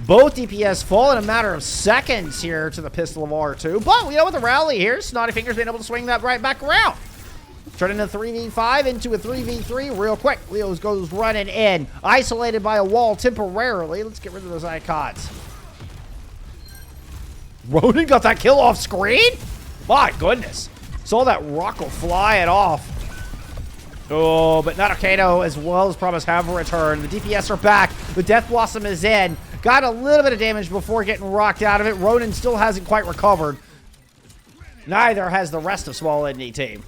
Both DPS fall in a matter of seconds here to the pistol of R2. But, you know, with the rally here, Snotty Fingers been able to swing that right back around. Turning a 3v5 into a 3v3 real quick. Leo's goes running in. Isolated by a wall temporarily. Let's get rid of those icons. Ronin got that kill off screen? My goodness. Saw that Rocco fly it off. Oh, but Nadakato as well as Promise have returned. The DPS are back. The Death Blossom is in. Got a little bit of damage before getting rocked out of it. Ronin still hasn't quite recovered. Neither has the rest of Small Indie team.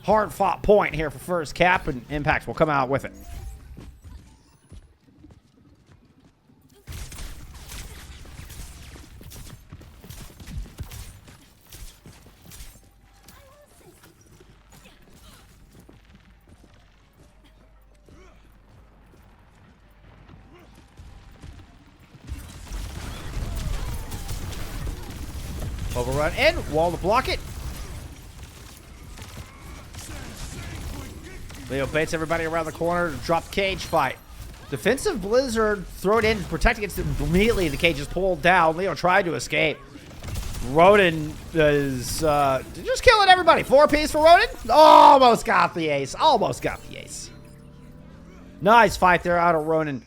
Hard fought point here for first cap, and Impact will come out with it. Overrun in, wall to block it. Leo baits everybody around the corner to drop the cage fight. Defensive Blizzard, throw it in, protect against it immediately. The cage is pulled down. Leo tried to escape. Ronin is just killing everybody. 4-piece for Ronin. Almost got the ace. Almost got the ace. Nice fight there out of Ronin.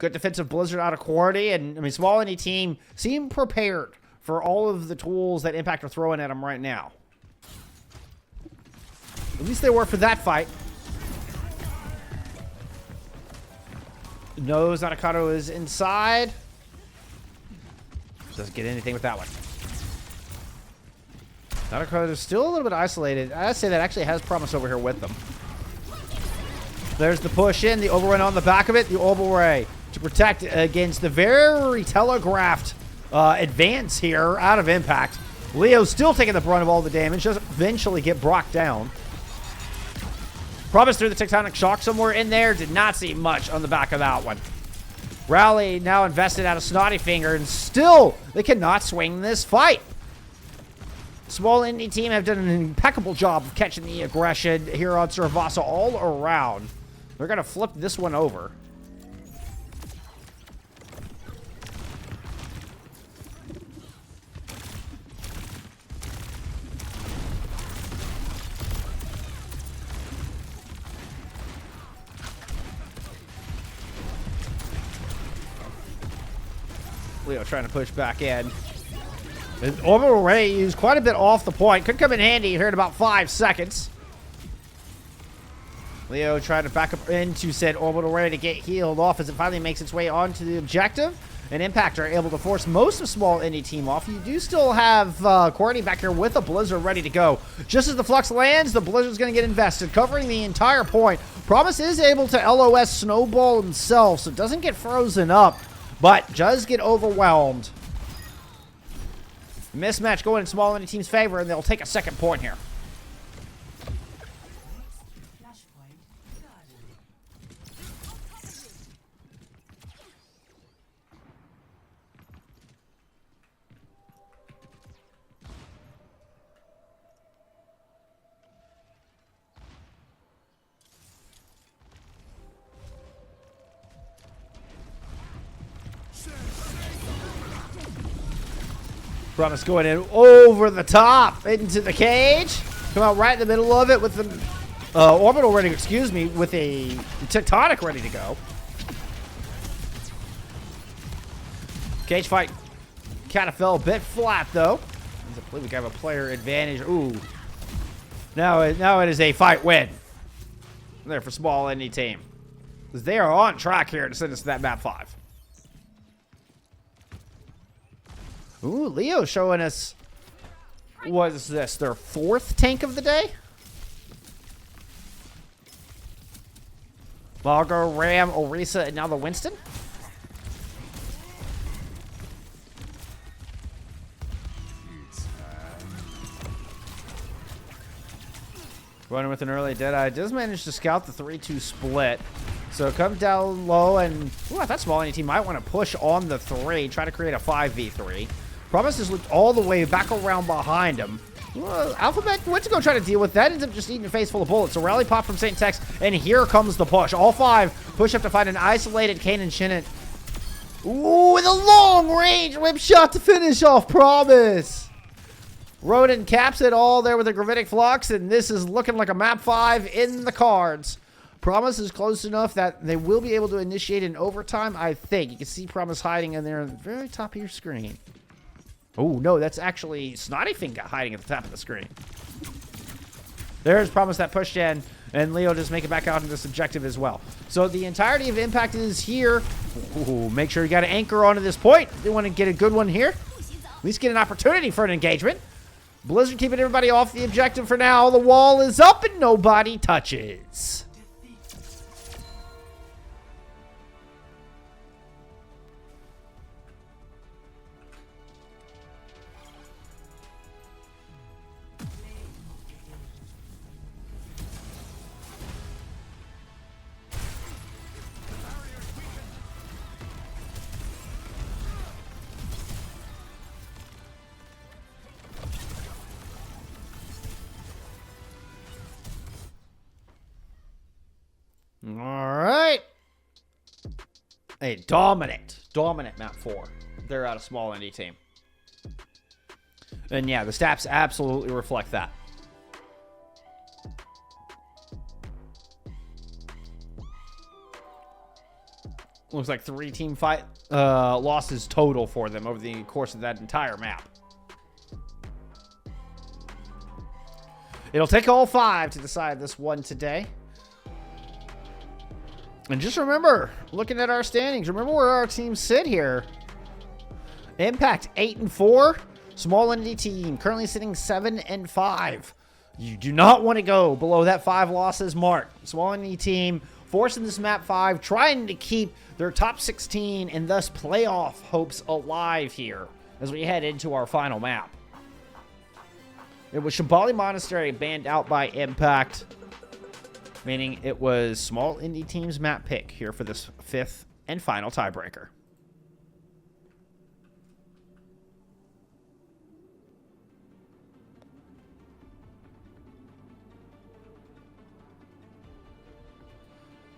Good defensive Blizzard out of quality, and I mean, small indie team seem prepared for all of the tools that Impact are throwing at them right now. At least they were for that fight. Knows Nanakato is inside. Doesn't get anything with that one. Nanakato is still a little bit isolated. I'd say that actually has Promise over here with them. There's the push in, the overrun on the back of it, the Orbital Ray to protect against the very telegraphed advance here out of Impact. Leo's still taking the brunt of all the damage, does eventually get Brock down. Promise through the Tectonic Shock somewhere in there, did not see much on the back of that one. Rally now invested out of Snotty Finger, and still they cannot swing this fight. Small indie team have done an impeccable job of catching the aggression here on Saravasa all around. They're going to flip this one over. Leo trying to push back in. The Orbital Ray used quite a bit off the point. Could come in handy here in about 5 seconds. Leo trying to back up into said Orbital Ray to get healed off as it finally makes its way onto the objective. And Impact are able to force most of small indie team off. You do still have Courtney back here with a Blizzard ready to go. Just as the Flux lands, the Blizzard's going to get invested, covering the entire point. Promise is able to LOS Snowball himself, so it doesn't get frozen up, but does get overwhelmed. Mismatch going in small indie team's favor, and they'll take a second point here. Flashpoint guarded. Promise going in over the top into the cage. Come out right in the middle of it with the Orbital ready, excuse me, with a Tectonic ready to go. Cage fight kind of fell a bit flat, though. I believe we have a player advantage. Ooh. Now it is a fight win. There for small indie team. Because they are on track here to send us to that map 5. Ooh, Leo showing us, what is this, their 4th tank of the day? Margo, Ram, Orisa, and now the Winston? Running with an early Deadeye. Does manage to scout the 3-2 split. So come down low and, ooh, I thought small indie team might want to push on the 3, try to create a 5v3. Promise has looked all the way back around behind him. Well, Alphabet went to go try to deal with that. Ends up just eating a face full of bullets. So rally pop from St. Tex, and here comes the push. All 5 push up to find an isolated Kanan Shinnet. Ooh, with a long range whip shot to finish off Promise. Rodin caps it all there with a Gravitic Flux, and this is looking like a map 5 in the cards. Promise is close enough that they will be able to initiate an overtime, I think. You can see Promise hiding in there at the very top of your screen. Oh, no, that's actually Snotty Finger hiding at the top of the screen. There's Promise that pushed in, and Leo just make it back out into this objective as well. So the entirety of Impact is here. Ooh, make sure you got to anchor onto this point. They want to get a good one here. At least get an opportunity for an engagement. Blizzard keeping everybody off the objective for now. The wall is up and nobody touches. All right. A dominant map 4. They're out of small indie team. And yeah, the stats absolutely reflect that. Looks like 3 team fight losses total for them over the course of that entire map. It'll take all 5 to decide this one today. And just remember, looking at our standings, remember where our teams sit here. Impact 8-4. Small Indie team currently sitting 7-5. You do not want to go below that 5 losses mark. Small Indie team forcing this map 5, trying to keep their top 16 and thus playoff hopes alive here as we head into our final map. It was Shambali Monastery banned out by Impact, meaning it was Small Indie team's map pick here for this 5th and final tiebreaker.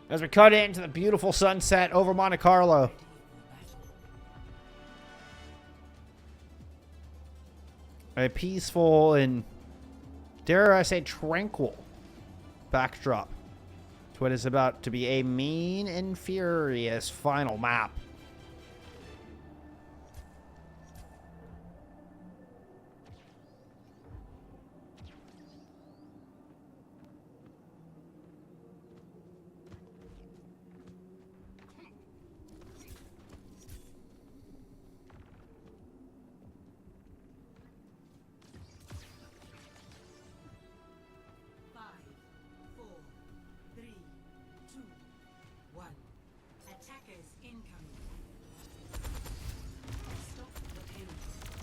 As we cut into the beautiful sunset over Monte Carlo. A peaceful and, dare I say, tranquil backdrop to what is about to be a mean and furious final map.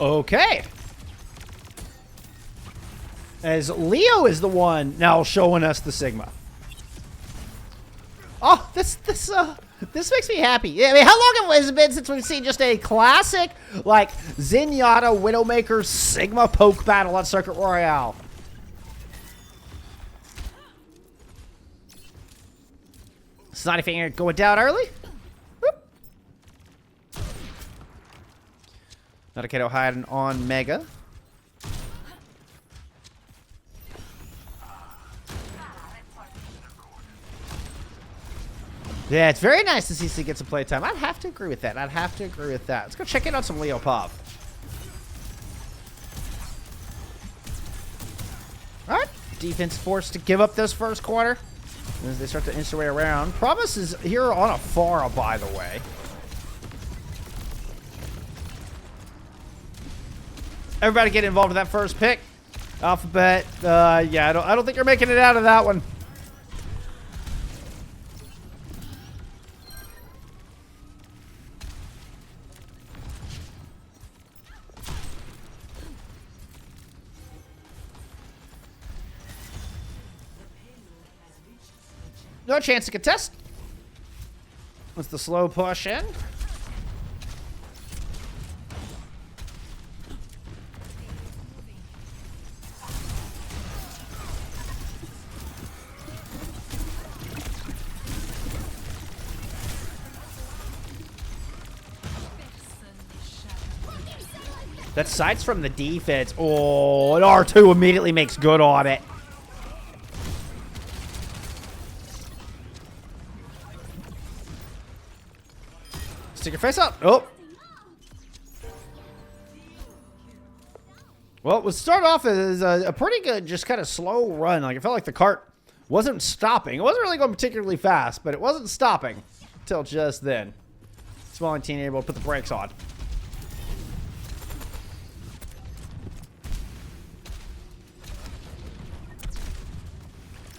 Okay. As Leo is the one now showing us the Sigma. Oh, this makes me happy. I mean, how long has it been since we've seen just a classic, like, Zenyatta Widowmaker Sigma poke battle on Circuit Royale? Snotty Finger going down early. Notakato hiding on Mega. Yeah, it's very nice to see CC get some playtime. I'd have to agree with that. Let's go check in on some Leo Pop. Alright. Defense forced to give up this first quarter as they start to inch their way around. Promise is here on a Pharah, by the way. Everybody get involved in that first pick. Alphabet, yeah, I don't think you're making it out of that one. No chance to contest. What's the slow push in? That sights from the defense. Oh, and R2 immediately makes good on it. Stick your face up. Oh. Well, it would start off as a pretty good, just kind of slow run. Like, it felt like the cart wasn't stopping. It wasn't really going particularly fast, but it wasn't stopping until just then. Small team able to put the brakes on.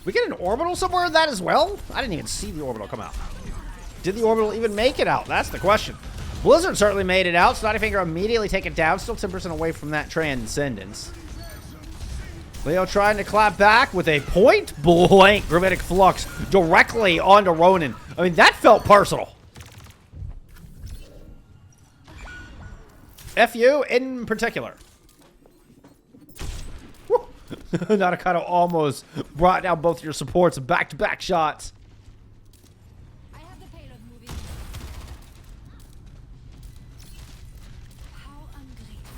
We get an orbital somewhere in that as well? I didn't even see the orbital come out. Did the orbital even make it out? That's the question. Blizzard certainly made it out. Snotty Finger immediately taken down. Still 10% away from that Transcendence. Leo trying to clap back with a point-blank Gravitic Flux directly onto Ronin. I mean, that felt personal. FU in particular. Notakato almost brought down both your supports back-to-back shots. I have the payload moving. How ungrateful.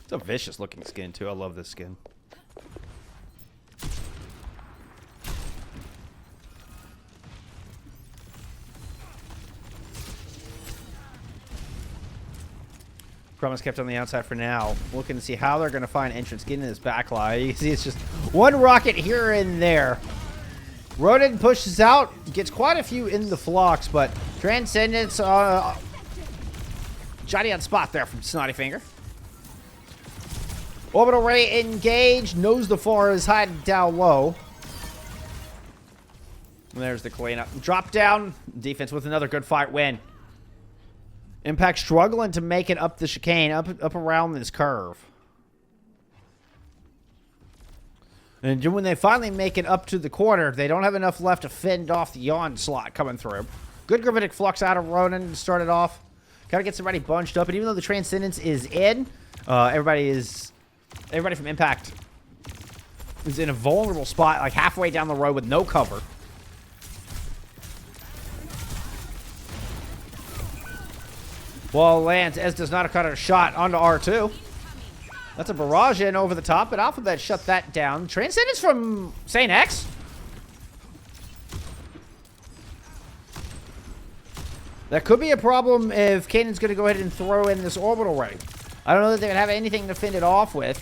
It's a vicious looking skin too. I love this skin. Promise kept on the outside for now. Looking to see how they're going to find entrance. Getting in this back line. You can see it's just one rocket here and there. Ronan pushes out. Gets quite a few in the flocks, but Transcendence... Johnny on spot there from Snotty Finger. Orbital Ray engaged. Knows the floor is hiding down low. And there's the cleanup. Drop down. Defense with another good fight win. Impact struggling to make it up the chicane, up around this curve. And when they finally make it up to the corner, they don't have enough left to fend off the onslaught coming through. Good gravitic flux out of Ronan to start it off. Gotta get somebody bunched up. And even though the Transcendence is in, everybody from Impact is in a vulnerable spot, like halfway down the road with no cover. Well, lands, Ez does not cut a shot onto R2. That's a barrage in over the top, but Alphabet shut that down. Transcendence from Saint X. That could be a problem if Kanan's going to go ahead and throw in this orbital ray. I don't know that they would have anything to fend it off with.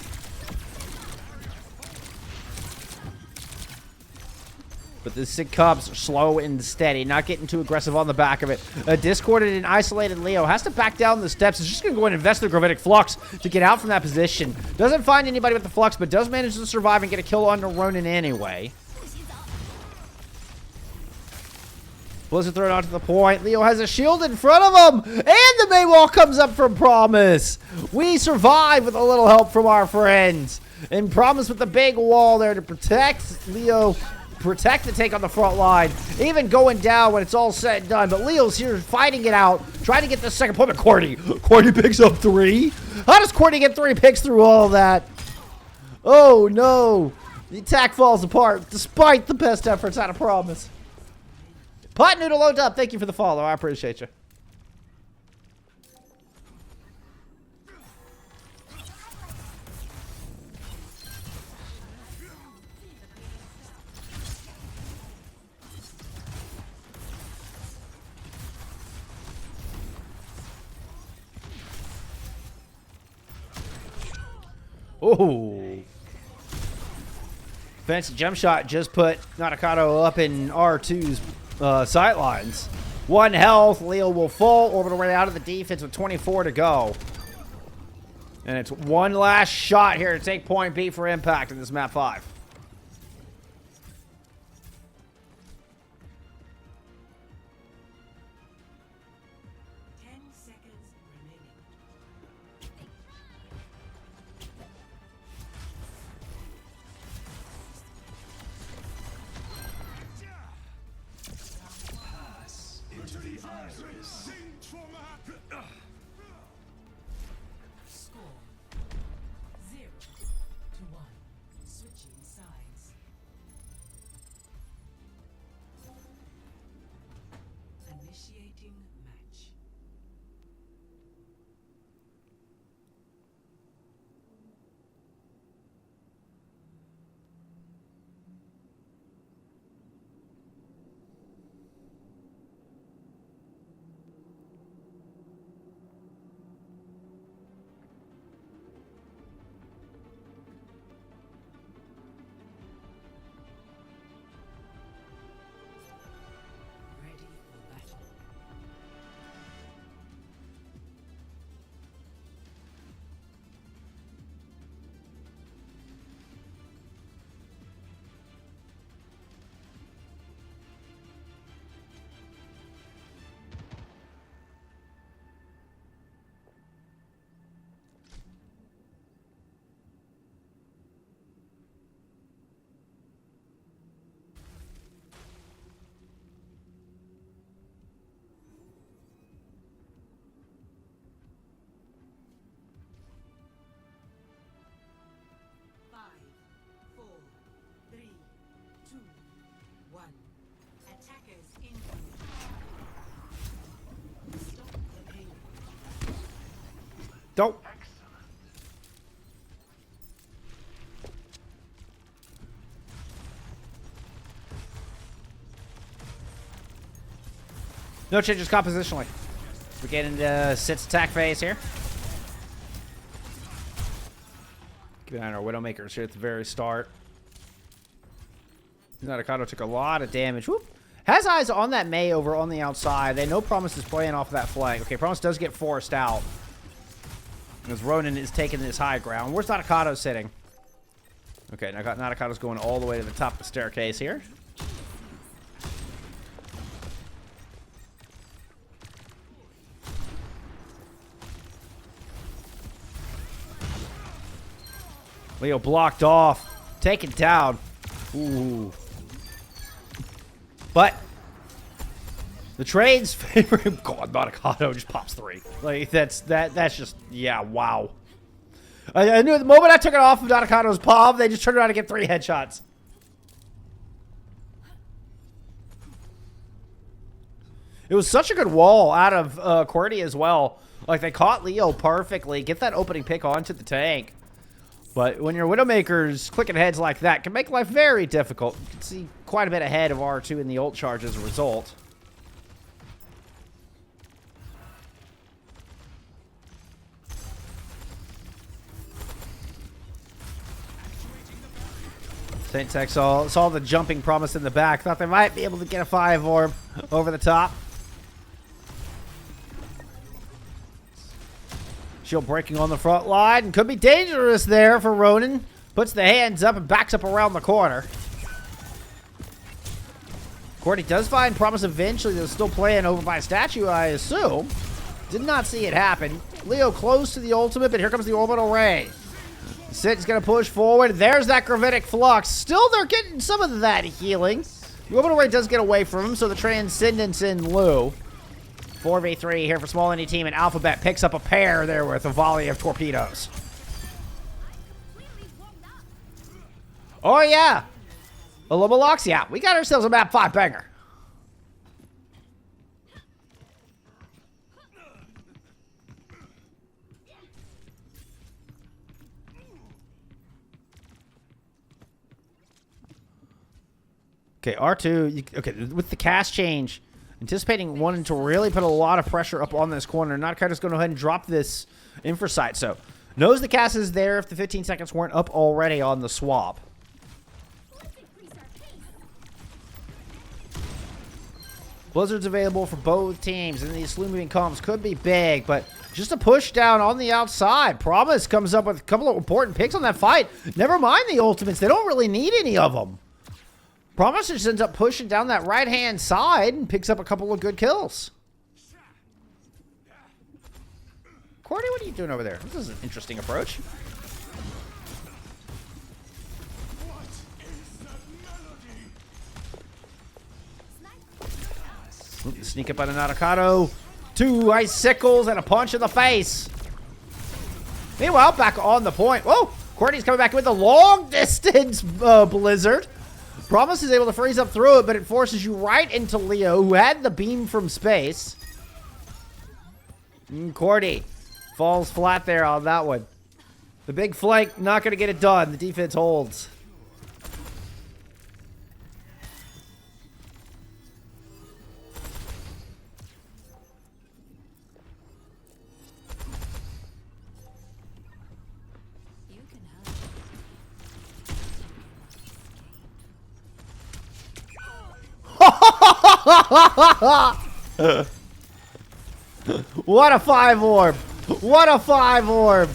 But the Sig Cubs are slow and steady, not getting too aggressive on the back of it. A discorded and isolated Leo has to back down the steps. He's just going to go and invest the Gravitic Flux to get out from that position. Doesn't find anybody with the Flux, but does manage to survive and get a kill onto Ronan anyway. Blizzard thrown onto the point. Leo has a shield in front of him. And the main wall comes up from Promise. We survive with a little help from our friends. And Promise with the big wall there to protect Leo. Protect the take on the front line. Even going down when it's all said and done. But Leo's here fighting it out. Trying to get the second point. But Courtney picks up 3. How does Courtney get 3 picks through all of that? Oh, no. The attack falls apart despite the best efforts out of Promise. Pot Noodle load up. Thank you for the follow. I appreciate you. Oh. Fancy jump shot just put Nakano up in R2's sight lines. 1 health. Leo will fall. Orbital right out of the defense with 24 to go. And it's one last shot here to take point B for Impact in this map 5. Score 0-1. Switching sides. Initiating match. Ready for battle. Five, 4, 3, 2, 1. Attackers incoming. Stop the pain. Don't. No changes compositionally. We get into Sit's attack phase here. behind our Widowmakers here at the very start. Nadakato took a lot of damage. Whoop. Has eyes on that Mei over on the outside. They know Promise is playing off that flank. Okay, Promise does get forced out. As Ronin is taking this high ground. Where's Nadakato sitting? Okay, Nadakato's going all the way to the top of the staircase here. Leo blocked off. Taken down. Ooh. But the trade's favorite. God, Nadakato just pops 3. Like that's just, yeah, wow. I knew the moment I took it off of Nadakato's palm, they just turned around to get 3 headshots. It was such a good wall out of QWERTY as well. Like they caught Leo perfectly, get that opening pick onto the tank. But when your Widowmakers clicking heads like that can make life very difficult. You can see quite a bit ahead of R2 in the ult charge as a result. Saint Tech saw the jumping Promise in the back. Thought they might be able to get a 5 orb over the top. Shield breaking on the front line. Could be dangerous there for Ronin. Puts the hands up and backs up around the corner. QWERTY does find Promise eventually. They're still playing over by a statue, I assume. Did not see it happen. Leo close to the ultimate, but here comes the orbital ray. Sit's going to push forward. There's that gravitic flux. Still, they're getting some of that healing. The orbital ray does get away from him, so the Transcendence in lieu. 4v3 here for small indie team, and Alphabet picks up a pair there with a volley of torpedoes. Oh, yeah. A Lomolox, yeah. We got ourselves a map 5 banger. Okay, R2, okay, with the cast change, anticipating wanting to really put a lot of pressure up on this corner. Nadakato's going to go ahead and drop this InfraSight. So, knows the cast is there if the 15 seconds weren't up already on the swap. Blizzard's available for both teams, and these slow-moving comps could be big, but just a push down on the outside. Promise comes up with a couple of important picks on that fight. Never mind the ultimates. They don't really need any of them. Promise just ends up pushing down that right-hand side and picks up a couple of good kills. QWERTY, what are you doing over there? This is an interesting approach. Sneak up by the Nadakato. 2 icicles and a punch in the face. Meanwhile, back on the point. Whoa! QWERTY's coming back with a long-distance Blizzard. Promise is able to freeze up through it, but it forces you right into Leo, who had the beam from space. QWERTY falls flat there on that one. The big flank, not going to get it done. The defense holds. What a 5 orb. What a 5 orb.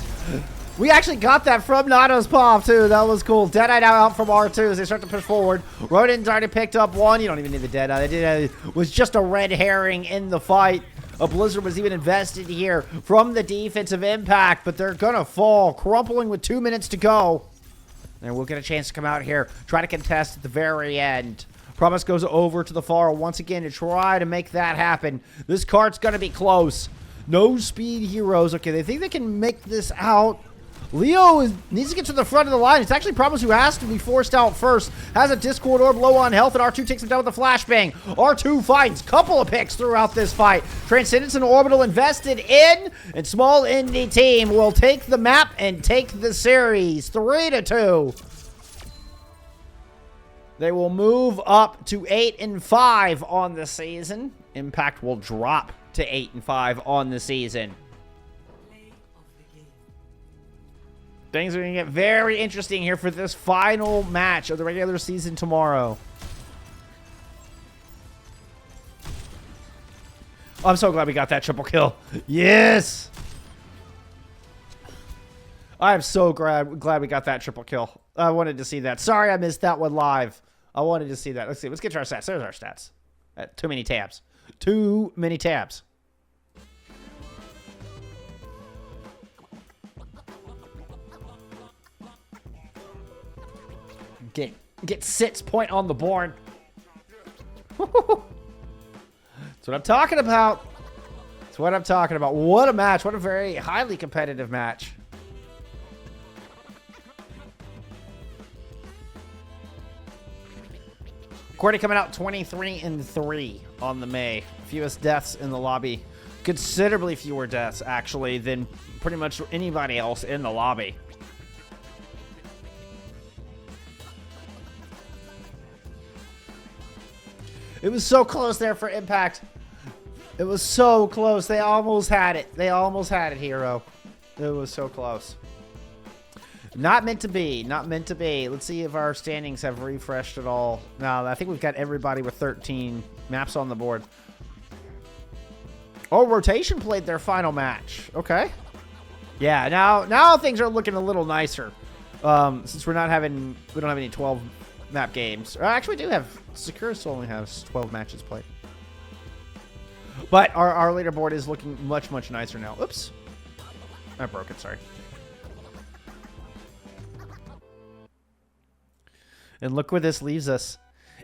We actually got that from Nato's pop too. That was cool. Deadeye now out from R2 as they start to push forward. Ronin's already picked up 1. You don't even need the Deadeye. It was just a red herring in the fight. A Blizzard was even invested here from the defensive impact, but they're gonna fall, crumpling with 2 minutes to go. And we'll get a chance to come out here, try to contest at the very end. Promise goes over to the far once again to try to make that happen. This cart's going to be close. No speed heroes. Okay, they think they can make this out. Leo needs to get to the front of the line. It's actually Promise who has to be forced out first. Has a Discord orb low on health, and R2 takes him down with a flashbang. R2 finds a couple of picks throughout this fight. Transcendence and Orbital invested in, and small indie team will take the map and take the series 3-2. They will move up to 8-5 on the season. Impact will drop to 8-5 on the season. Things are going to get very interesting here for this final match of the regular season tomorrow. I'm so glad we got that triple kill. Yes! I'm so glad we got that triple kill. I wanted to see that. Sorry I missed that one live. I wanted to see that. Let's see. Let's get to our stats. There's our stats. Too many tabs. Too many tabs. Get 6 point on the board. That's what I'm talking about. That's what I'm talking about. What a match. What a very highly competitive match. Cordy coming out 23-3 on the May. Fewest deaths in the lobby. Considerably fewer deaths, actually, than pretty much anybody else in the lobby. It was so close there for Impact. It was so close. They almost had it. They almost had it, Hero. It was so close. Not meant to be. Not meant to be. Let's see if our standings have refreshed at all. No, I think we've got everybody with 13 maps on the board. Oh, Rotation played their final match. Okay. Yeah, now things are looking a little nicer. Since we don't have any 12 map games. Or actually, we do have. Sakura still only has 12 matches played. But our leaderboard is looking much, much nicer now. Oops. I broke it, sorry. And look where this leaves us.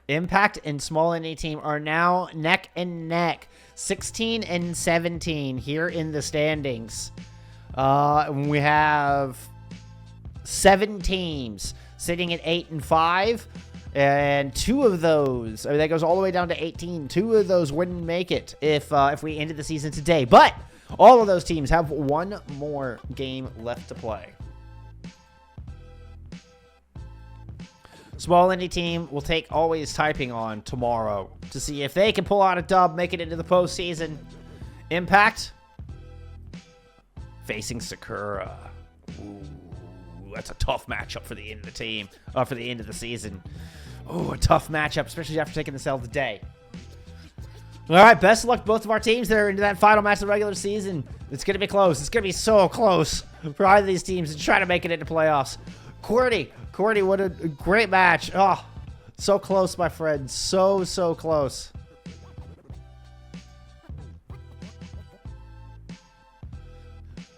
Impact and Small Indie team are now neck and neck. 16 and 17 here in the standings. We have 7 teams sitting at 8 and 5. And 2 of those, I mean, that goes all the way down to 18. 2 of those wouldn't make it if we ended the season today. But all of those teams have 1 more game left to play. Small Indie team will take Always Typing on tomorrow to see if they can pull out a dub, make it into the postseason. Impact facing Sakura. Ooh, that's a tough matchup for the end of the team, for the end of the season. Oh, a tough matchup, especially after taking this L today. All right, best of luck to both of our teams there into that final match of the regular season. It's going to be close. It's going to be so close for either of these teams to try to make it into playoffs. Cordy, what a great match. Oh, so close, my friend. So close.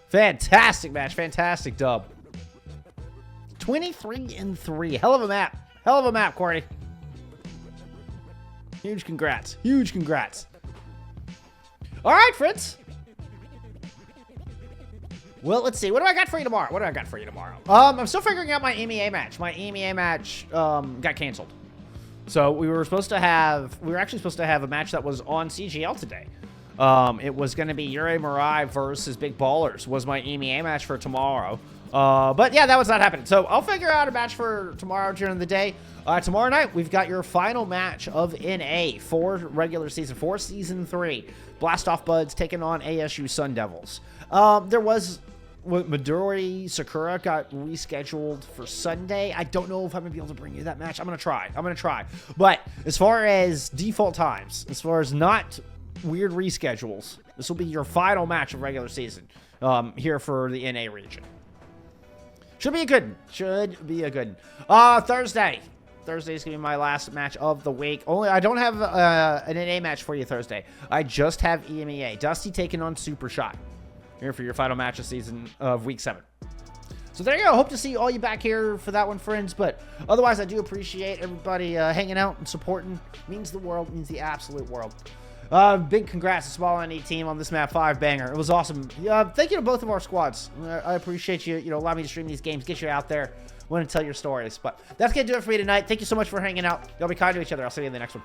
Fantastic match. Fantastic dub. 23-3. Hell of a map. Hell of a map, Cordy. Huge congrats. Huge congrats. All right, friends. Well, let's see. What do I got for you tomorrow? I'm still figuring out my EMEA match. My EMEA match got canceled. So we were actually supposed to have a match that was on CGL today. It was going to be Yuri Mirai versus Big Ballers was my EMEA match for tomorrow. But yeah, that was not happening. So I'll figure out a match for tomorrow during the day. Tomorrow night, we've got your final match of NA for regular season, for season 3. Blast Off Buds taking on ASU Sun Devils. There was Midori Sakura got rescheduled for Sunday. I don't know if I'm going to be able to bring you that match. I'm going to try. But as far as default times, as far as not weird reschedules, this will be your final match of regular season here for the NA region. Should be a good one. Thursday. Thursday's going to be my last match of the week. I don't have an NA match for you Thursday. I just have EMEA. Dusty taking on Super Shot here for your final match of week 7. So there you go. Hope to see all you back here for that one, friends. But otherwise, I do appreciate everybody hanging out and supporting. Means the world. Means the absolute world. Big congrats to Small Indie team on this map 5 banger. It was awesome. Thank you to both of our squads. I appreciate you, allowing me to stream these games, get you out there, want to tell your stories. But that's going to do it for me tonight. Thank you so much for hanging out. Y'all be kind to each other. I'll see you in the next one.